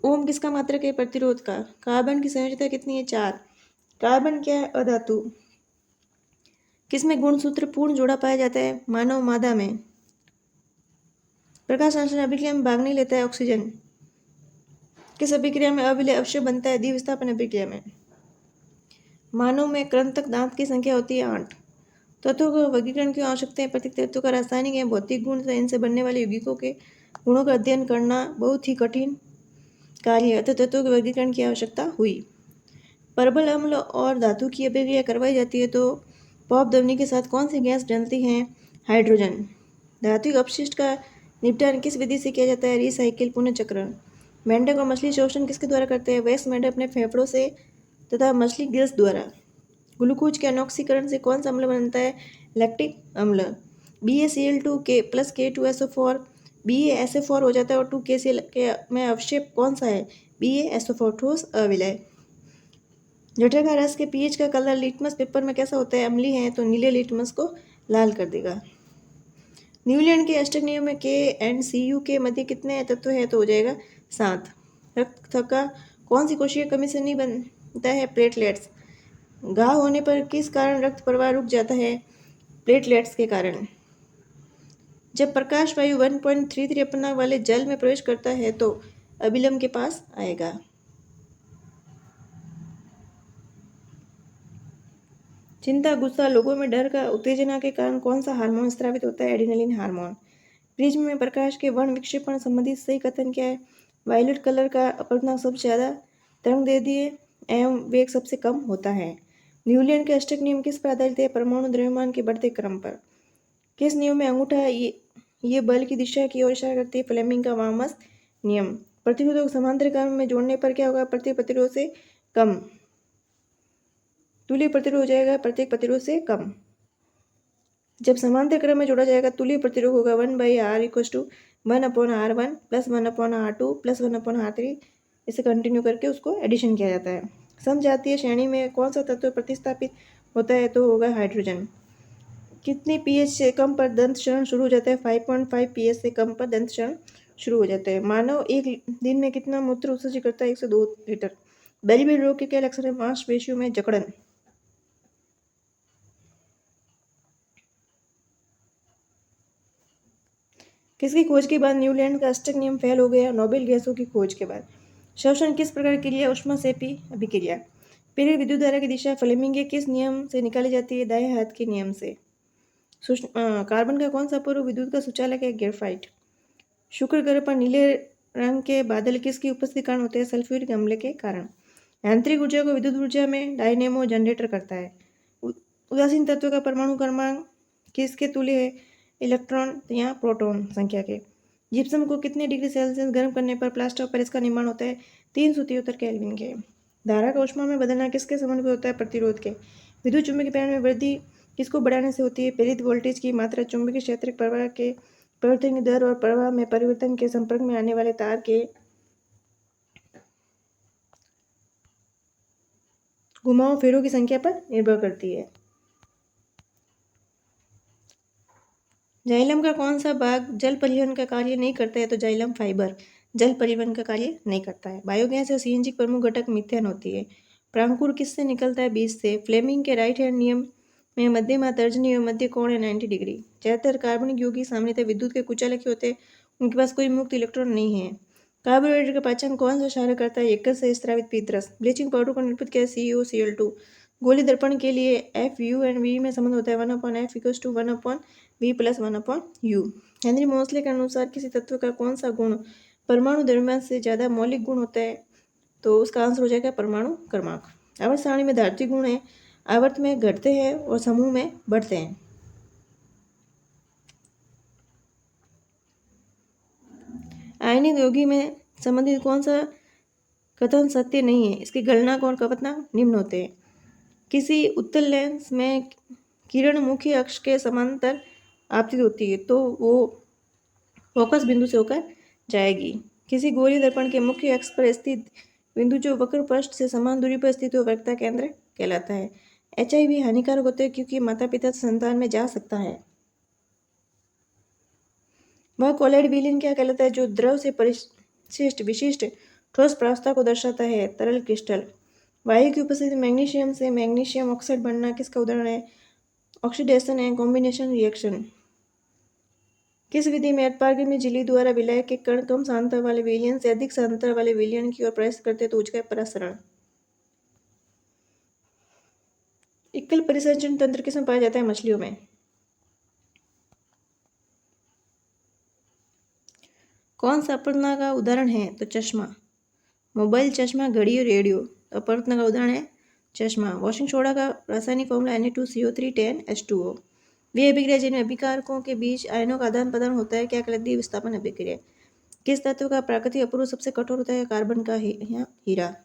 Speaker 1: ओम किसका मात्रक है? प्रतिरोध का। कार्बन की संयोजकता कितनी है? 4। कार्बन क्या है? अधातु। किसमें गुणसूत्र पूर्ण जोड़ा पाया जाता है? मानव मादा में। प्रकाश संश्लेषण अभिक्रिया में भाग नहीं लेता है ऑक्सीजन। किस अभिक्रिया में अविलेय अवशय बनता है? द्विविस्थापन अभिक्रिया में। मानव में कृंतक दांत की संख्या होती है 8। तत्वों का वर्गीकरण क्यों आवश्यकता है? प्रत्येक तत्व का रासायनिक एवं भौतिक गुण तथा इनसे बनने वाले यौगिकों के गुणों का अध्ययन करना बहुत ही कठिन कार्य है, अतः तत्वों के वर्गीकरण की आवश्यकता हुई। परबल अम्ल और धातु की अभिक्रिया करवाई जाती है तो पॉप ध्वनि के साथ कौन सी गैस जलती है? हाइड्रोजन। धातु अपशिष्ट का निपटान किस विधि से किया जाता है? रिसाइकिल पुनर्चक्रण। मेंढक और मछली शोषण किसके द्वारा करते हैं? वयस्क मेंढक अपने फेफड़ों से तथा मछली गिल्स द्वारा। ग्लूकोज के अनॉक्सीकरण से कौन सा अम्ल बनता है? लैक्टिक अम्ल। BaCl2 के प्लस K2SO4 BaSO4 हो जाता है और 2KCl में अवक्षेप कौन सा है? BaSO4 ठोस अविलय। जठर का रस के पीएच का कलर लिटमस पेपर में कैसा होता है? अम्लीय है, तो नीले लिटमस को लाल कर देगा। न्यूटन के अष्टक नियम में K एंड Cu के मध्य कितने तत्व है? तो हो जाएगा 7। रक्त थक्का कौन सी कोशिका कमी से नहीं बनता है? प्लेटलेट्स। घाव होने पर किस कारण रक्त प्रवाह रुक जाता है? प्लेटलेट्स के कारण। जब प्रकाश वायु 1.33 अपनांक वाले जल में प्रवेश करता है तो अभिलंब के पास आएगा। चिंता गुस्सा लोगों में डर का उत्तेजना के कारण कौन सा हार्मोन स्रावित होता है? Adrenaline hormone. प्रिज्म में प्रकाश के वर्ण विक्षेपण संबंधित सही कथन क्या है? वायलेट कलर का अपवर्तनांक सबसे ज़्यादा तरंगदैर्घ्य एवं वेग सबसे कम होता है। न्यूटन के अष्टक नियम किस पर आधारित है? परमाणु द्रव्यमान के बढ़ते क्रम पर। किस नियम में अंगूठा ये बल की दिशा की ओर इशारा करती है? फ्लेमिंग का वामस नियम। प्रतिरोधों को समांतर क्रम में जोड़ने पर क्या होगा? प्रत्येक प्रतिरोध से कम। तुल्य प्रतिरोध हो जाएगा प्रत्येक प्रतिरोध से कम। जब समांतर क्रम में जोड़ा जाएगा तुल्य प्रतिरोध होगा 1/r equal to 1/r1 plus 1/r2 plus 1/r3। इसे कंटिन्यू करके उसको एडिशन किया जाता है। समजातीय श्रेणी में कौन सा तत्व प्रतिस्थापित होता है? तो होगा हाइड्रोजन। कितनी pH से कम पर दंत क्षरण शुरू हो जाता है? 5.5 pH से कम पर दंत क्षरण शुरू हो जाता है। मानव एक दिन में कितना मूत्र उत्सर्जित करता है? 1 से 2 लीटर। बेली रोग के क्या लक्षण है? मांसपेशियों में जकड़न। किसकी खोज के बाद न्यूटन का अष्टक नियम फेल हो गया? नोबेल गैसों की खोज के बाद। शोषण किस प्रकार की क्रिया? ऊष्माक्षेपी अभिक्रिया। प्रेरित विद्युत धारा की दिशा फ्लेमिंग के किस नियम से निकाली जाती है? दाएं हाथ के नियम से। कार्बन का कौन सा पूर्व विद्युत का सुचालक है? ग्रेफाइट। शुक्र ग्रह पर नीले रंग के बादल किसकी उपस्थिति के कारण होते हैं? सल्फ्यूरिक अम्ल के कारण। यांत्रिक ऊर्जा को विद्युत ऊर्जा में डायनेमो जनरेटर करता है। उदासीन तत्व का परमाणु क्रमांक किसके तुल्य है? इलेक्ट्रॉन या प्रोटॉन संख्या के। जिप्सम को कितने डिग्री सेल्सियस गर्म करने पर प्लास्टर ऑफ पेरिस का निर्माण होता है? 373 केल्विन के। धारा का ऊष्मा में बदलना किसके संबंध में होता है? प्रतिरोध के। विद्युत चुंबकीय प्रेरण में वृद्धि किसको बढ़ाने से होती है? प्रेरित वोल्टेज की मात्रा चुंबकीय क्षेत्र प्रवाह के परिवर्तन की दर और प्रवाह में परिवर्तन के संपर्क में आने वाले तार के घुमाव फेरों की संख्या पर निर्भर करती है। जाइलम का कौन सा भाग जल परिवहन का कार्य नहीं करता है? तो जाइलम फाइबर जल परिवहन का कार्य नहीं करता है। बायोगैस और सीएनजी का प्रमुख घटक मीथेन होती है। प्रांकुर किससे निकलता है? बीज से। फ्लेमिंग के राइट हैंड नियम में मध्यमा तर्जनी और मध्य कोण है 90 डिग्री। ज्यादातर कार्बनिक यौगिक सामान्यतः विद्युत के कुचालक ही होते हैं, उनके पास कोई मुक्त इलेक्ट्रॉन नहीं है। कार्बोहाइड्रेट का पाचन कौन सा क्षारक करता है? यकृत से स्रावित पीतरस। ब्लीचिंग पाउडर को निर्मित किया CuCl2। गोली दर्पण के लिए FU एंड V में संबंध होता है 1/F equals to 1/V plus 1/U। Henry Moseley के अनुसार किसी तत्व का कौन सा गुण परमाणु द्रव्यमान से ज्यादा मौलिक गुण होता है? तो उसका आंसर हो जाएगा परमाणु क्रमांक। आवर्त सारणी में धात्विक गुण है, आवर्त में घटते हैं और समूह में बढ़ते हैं। आयनिक यौगिक में संबंधित कौन सा कथन सत्य नहीं है? इसकी गलनांक और कपतनांक निम्न होते हैं। किसी उत्तल लेंस में किरण मुख्य अक्ष के समांतर आपतित होती है तो वो फोकस बिंदु से होकर जाएगी। किसी गोलीय दर्पण के मुख्य अक्ष पर स्थित बिंदु जो वक्र पृष्ठ से समान दूरी पर स्थित हो वक्रता केंद्र कहलाता है। HIV हानिकारक होते हैं क्योंकि माता पिता से संतान में जा सकता है। वह कोलॉइड विलयन क्या कहलाता है? जो द्रव से परिशिष्ट विशिष्ट ठोस प्रावस्था को दर्शाता है। तरल क्रिस्टल। वायु की उपस्थिति मैग्नीशियम से मैग्नीशियम ऑक्साइड बनना किसका उदाहरण है? Oxidation and combination reaction. किस विधि में अल्पार्गमी झिल्ली द्वारा विलायक के कण कम सांद्रता वाले विलयन से अधिक सांद्रता वाले विलयन की ओर प्रयास करते हैं तो ऊर्जा का प्रसरण। एकल परिसंचरण तंत्र किसमें पाया जाता है? मछलियों में। कौन सा अपवर्तना का उदाहरण है? तो चश्मा। मोबाइल, चश्मा, घड़ी और रेडियो अपवर्तना का उदाहरण है चश्मा। वॉशिंग सोडा का रासायनिक फॉर्मूला Na2CO310H2O। वे अभिक्रिया जिनमें अभिकारकों के बीच आयनों का आदान प्रदान होता है क्या कहलाती है? विस्थापन अभिक्रिया। किस तत्व का प्राकृतिक अपरूप सबसे कठोर होता है? कार्बन का हीरा।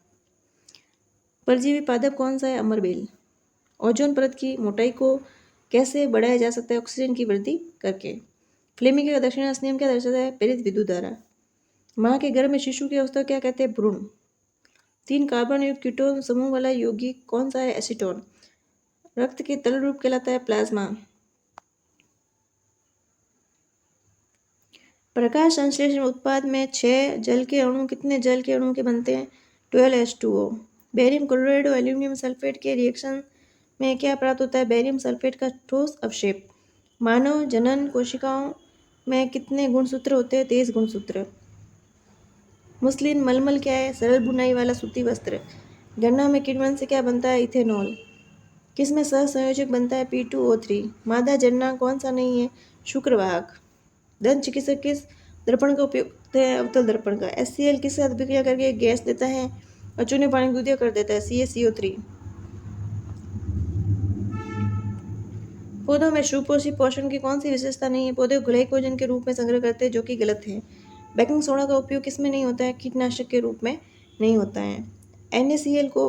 Speaker 1: परजीवी पादप कौन सा है? अमरबेल। ओजोन परत की मोटाई को कैसे बढ़ाया जा सकता है? ऑक्सीजन की वृद्धि करके। फ्लेमिंग का दक्षिणावर्त नियम क्या दर्शाता है? प्रेरित विद्युत धारा। माँ के गर्भ में शिशु की अवस्था क्या कहते हैं? भ्रूण। 3 कार्बन युक्त कीटोन समूह वाला यौगिक कौन सा है? एसीटोन। रक्त के तरल रूप कहलाता है प्लाज्मा। प्रकाश संश्लेषण उत्पाद में 6 जल के अणु कितने जल के अणु के बनते हैं? 12H2O। बेरियम क्लोराइड और एल्यूमिनियम सल्फेट के रिएक्शन में क्या प्राप्त होता है? बेरियम सल्फेट का ठोस अवक्षेप। मानव जनन कोशिकाओं में कितने गुणसूत्र होते हैं? 23 गुणसूत्र। मुस्लिन मलमल क्या है? सरल बुनाई वाला सूती वस्त्र। गन्ना में किण्वन से क्या बनता है? इथेनॉल। किसमें सहसंयोजक बनता है? P2O3। मादा जननांग कौन सा नहीं है? शुक्रवाहक। दंत चिकित्सक किस दर्पण का उपयोग करते हैं? अवतल दर्पण का। HCl किस साथ अभिक्रिया करके गैस देता है और चूने पानी को दूधिया कर देता है? CaCO3। पौधों में सुपोषी पोषण की कौन सी विशेषता नहीं है? पौधे ग्लाइकोजन के रूप में संग्रह करते हैं जो कि गलत है। बेकिंग सोडा का उपयोग किसमें नहीं होता है? कीटनाशक के रूप में नहीं होता है। NaCl को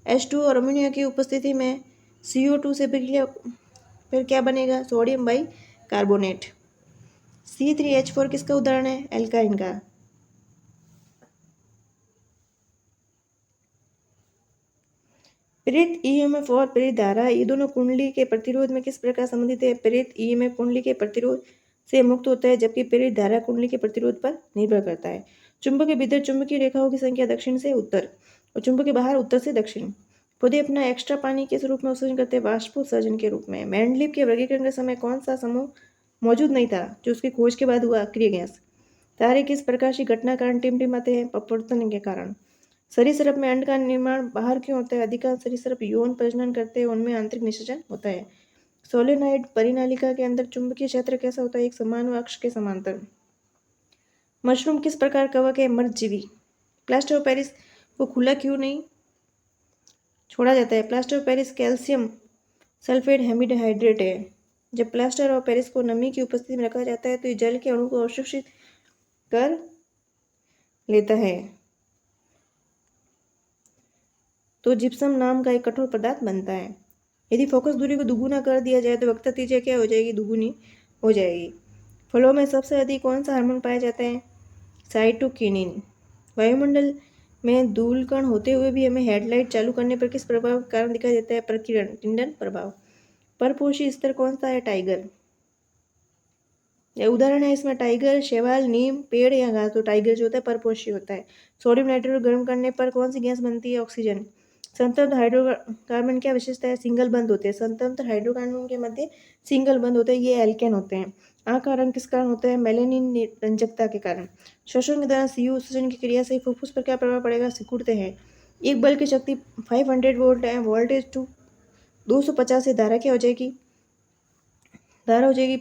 Speaker 1: H2 और अमोनिया की उपस्थिति में CO2 से अभिक्रिया फिर क्या बनेगा? Sodium by carbonate. C3H4 किसका उदाहरण है? एल्काइन का। प्रेरित EMF और प्रेरित धारा ये दोनों कुंडली के प्रतिरोध में किस प्रकार संबंधित है? प्रेरित EMF कुंडली के प्रतिरोध से मुक्त होता है जबकि प्रेरित धारा कुंडली के प्रतिरोध पर निर्भर करता है। चुंबक के भीतर चुंबकीय रेखाओं की संख्या दक्षिण से उत्तर और चुंबक के बाहर उत्तर से दक्षिण। पौधे अपना एक्स्ट्रा पानी किस रूप में उत्सर्जन करते हैं? वाष्पोत्सर्जन के रूप में। मैंडलीव के वर्गीकरण के समय कौन सा समूह मौजूद नहीं था जो उसकी खोज के बाद हुआ? अक्रिय गैस। तारे किस प्रकाशीय घटना कारण टिमटिमाते हैं? अपवर्तन के कारण। सरीसृप में अंड का निर्माण बाहर क्यों होता है? अधिकांश सरीसृप यौन प्रजनन करते हैं, उनमें आंतरिक निषेचन होता है। सोलेनॉइड परिनालिका के अंदर चुंबकीय क्षेत्र कैसा होता है? एक समान अक्ष के समांतर। मशरूम किस प्रकार कवक है? मृतजीवी। प्लास्टर ऑफ पेरिस को खुला क्यों नहीं छोड़ा जाता है? Plaster of Paris calcium sulphate hemihydrate है। जब प्लास्टर ऑफ पेरिस को नमी की उपस्थिति में रखा जाता है तो ये जल के अणु को अवशोषित कर लेता है, तो जिप्सम नाम का एक कठोर पदार्थ बनता है। यदि फोकस दूरी को दुगुना कर दिया जाए तो वक्रता त्रिज्या क्या हो जाएगी? दुगुनी हो जाएगी। फलों में सबसे अधिक कौन सा हार्मोन पाया जाता है? साइटोकिनिन। वायुमंडल में धूलकण होते हुए भी हमें हेडलाइट चालू करने पर किस प्रभाव के कारण दिखाई देता है? प्रकीर्णन, टिंडन प्रभाव। परपोषी स्तर कौन सा है? टाइगर। यह उदाहरण है इसमें टाइगर, शैवाल, नीम, पेड़ या घास। तो टाइगर जो होता है परपोषी होता है। सोडियम नाइट्रेट गर्म करने पर कौन सी गैस बनती है? ऑक्सीजन। स्वतंत्र हाइड्रोकार्बन क्या विशेषता है? सिंगल बंद होते हैं। स्वतंत्र हाइड्रोकार्बन के मध्य सिंगल बंद होते हैं, ये एल्केन होते हैं। आंख का रंग किस कारण होता है? मेलेनिन रंजकता के कारण। श्वसन के दौरान सीयू उत्सर्जन की क्रिया से फुफ्फुस पर क्या प्रभाव पड़ेगा? सिकुड़ते हैं। एक बल्ब की शक्ति 500 वोल्ट है, वोल्टेज टू 250 से धारा क्या हो जाएगी? धारा हो जाएगी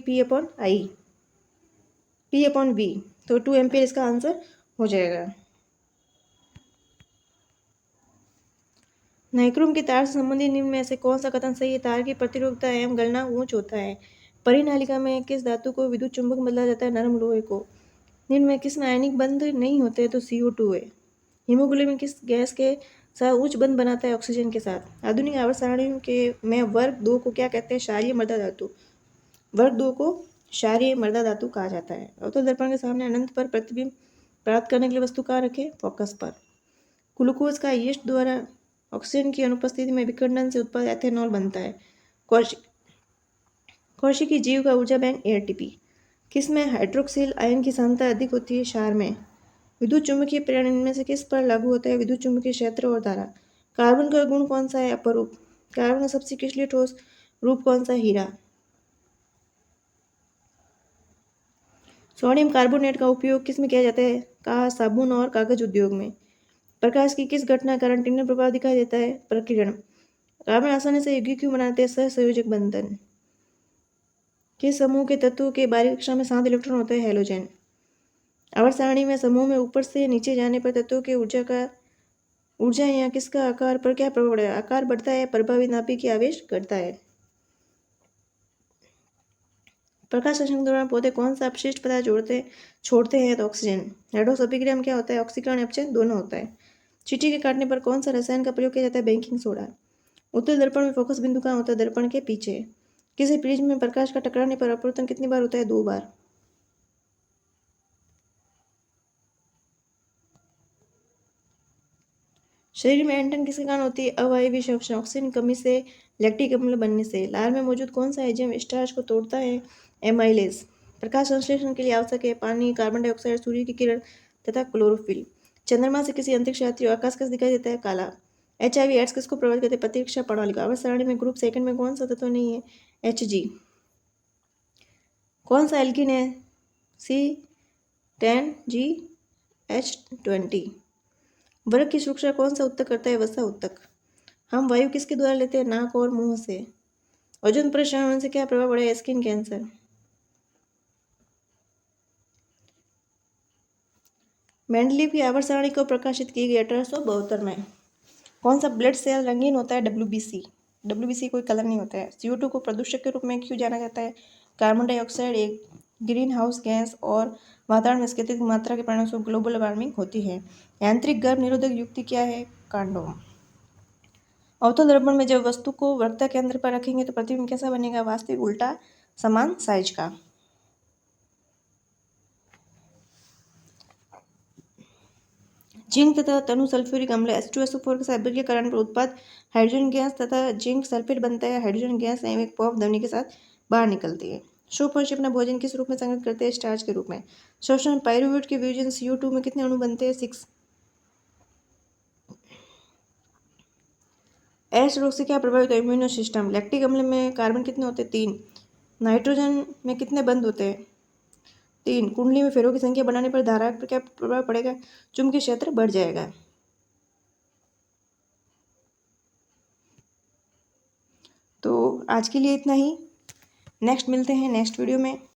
Speaker 1: P/I, तो 2 एम्पियर इसका आंसर हो जाएगा। नाइक्रोम के तार से संबंधित निम्न में से कौन सा कथन सही है? तार की प्रतिरोधकता एवं गलना ऊंच होता है। परिनालिका में किस धातु को विद्युत चुंबक बदला जाता है? नरम लोहे को। निम्न में किस में आयनिक बंध नहीं होते? तो CO2 है। हीमोग्लोबिन किस गैस के साथ उच्च बंध बनाता है? ऑक्सीजन के साथ। आधुनिक आवर्त सारणी के में वर्ग 2 को क्या कहते हैं? क्षारीय मृदा धातु। वर्ग 2 को क्षारीय मृदा धातु कहा जाता है। अवतल दर्पण के सामने अनंत पर प्रतिबिंब प्राप्त करने के लिए वस्तु कहाँ रखें? फोकस पर। ग्लूकोज का यीस्ट द्वारा ऑक्सीजन की अनुपस्थिति में विखंडन से उत्पादित एथेनॉल बनता है। कोशिकी जीव का ऊर्जा बैंक ATP। किसमें हाइड्रोक्सिल आयन की सांद्रता अधिक होती है? क्षार में। विद्युत चुंबकीय प्रेरण इनमें से किस पर लागू होता है? विद्युत चुंबकीय क्षेत्र और धारा। कार्बन का गुण कौन सा है? अपरूप। कार्बन का सबसे क्रिस्टलीय ठोस रूप कौन सा? हीरा। सोडियम कार्बोनेट का उपयोग किस में किया जाता है? कहा साबुन और कागज उद्योग में। प्रकाश की किस घटना कारण टिंडन प्रभाव दिखाई देता है? प्रकीर्णन। कार्बन आसानी से यौगिक क्यों बनाते हैं? सहसंयोजक बंधन। किस समूह के तत्वों के बाहरी कक्षा में 7 इलेक्ट्रॉन होते हैं? हैलोजन। आवर्त सारणी में समूह में ऊपर से नीचे जाने पर तत्वों के ऊर्जा या किसका आकार पर क्या प्रभाव पड़ेगा? आकार बढ़ता है, प्रभावी नाभिकीय आवेश घटता है। प्रकाश संश्लेषण के दौरान पौधे कौन सा अपशिष्ट पदार्थ छोड़ते हैं? तो ऑक्सीजन। रेडॉक्स अभिक्रिया में क्या होता है? ऑक्सीकरण अपचयन दोनों होता है। चींटी के काटने पर कौन सा रसायन का प्रयोग किया जाता है? Baking soda. उत्तल दर्पण में फोकस बिंदु कहाँ होता है? दर्पण के पीछे। किसी प्रिज्म में प्रकाश का टकराने पर अपवर्तन कितनी बार होता है? 2 बार। शरीर में ऐंठन किसके कारण होती है? अवायवीय श्वसन, ऑक्सीजन कमी से, लैक्टिक अम्ल बनने से। लार में मौजूद कौन सा एंजाइम स्टार्च को तोड़ता है? एमाइलेज। प्रकाश संश्लेषण के लिए आवश्यक है पानी, कार्बन डाइऑक्साइड, सूर्य की किरण तथा क्लोरोफिल। चंद्रमा से किसी अंतरिक्ष यात्री को आकाश कैसे दिखाई देता है? काला। HIV एड्स किसको प्रभावित करते हैं? प्रतिरक्षा प्रणाली को। आवर्त सारणी में ग्रुप सेकंड में कौन सा तत्व नहीं है? Hg। कौन सा एल्कीन है? C10GH20। वर्ग की सुरक्षा कौन सा उत्तक करता है? वसा उत्तक। हम वायु किसके द्वारा लेते हैं? नाक और मुंह से। ओजोन परीक्षण होने से क्या प्रभाव पड़ेगा? Skin cancer. मेंडलीव की आवर्त सारणी को प्रकाशित की गई 1872 में। कौन सा ब्लड सेल रंगीन होता है? WBC कोई कलर नहीं होता है। CO2 को प्रदूषक के रूप में क्यों जाना जाता है? कार्बन डाइऑक्साइड एक ग्रीन हाउस गैस और वातावरण में इसकी अत्यधिक मात्रा के परिणामस्वरूप ग्लोबल वार्मिंग होती है। यांत्रिक गर्भ निरोधक युक्ति क्या है? कंडोम। अवतल दर्पण में जब वस्तु को वक्रता केंद्र पर रखेंगे तो प्रतिबिंब कैसा बनेगा? वास्तविक उल्टा समान साइज का। जिंक तथा तनु सल्फ्यूरिक अम्ल H2SO4 के साथ अभिक्रियाकरण पर उत्पाद हाइड्रोजन गैस तथा जिंक सल्फेट बनता है। हाइड्रोजन गैस एवं एक पॉप ध्वनि के साथ बाहर निकलती है। शुभपंछी अपना भोजन किस रूप में संग्रहित करते हैं? स्टार्च के रूप में। शोषण पाइरूवेट के वियोजन CO2 में कितने अणु बनते हैं? 6। एड्स रोग से क्या प्रभावित है? Immuno system. लैक्टिक अम्ल में कार्बन कितने होते हैं? 3। नाइट्रोजन में कितने बंध होते हैं? 3। कुंडली में फेरों की संख्या बढ़ाने पर धारा पर क्या प्रभाव पड़ेगा? चुंबकीय क्षेत्र बढ़ जाएगा। तो आज के लिए इतना ही। नेक्स्ट मिलते हैं नेक्स्ट वीडियो में।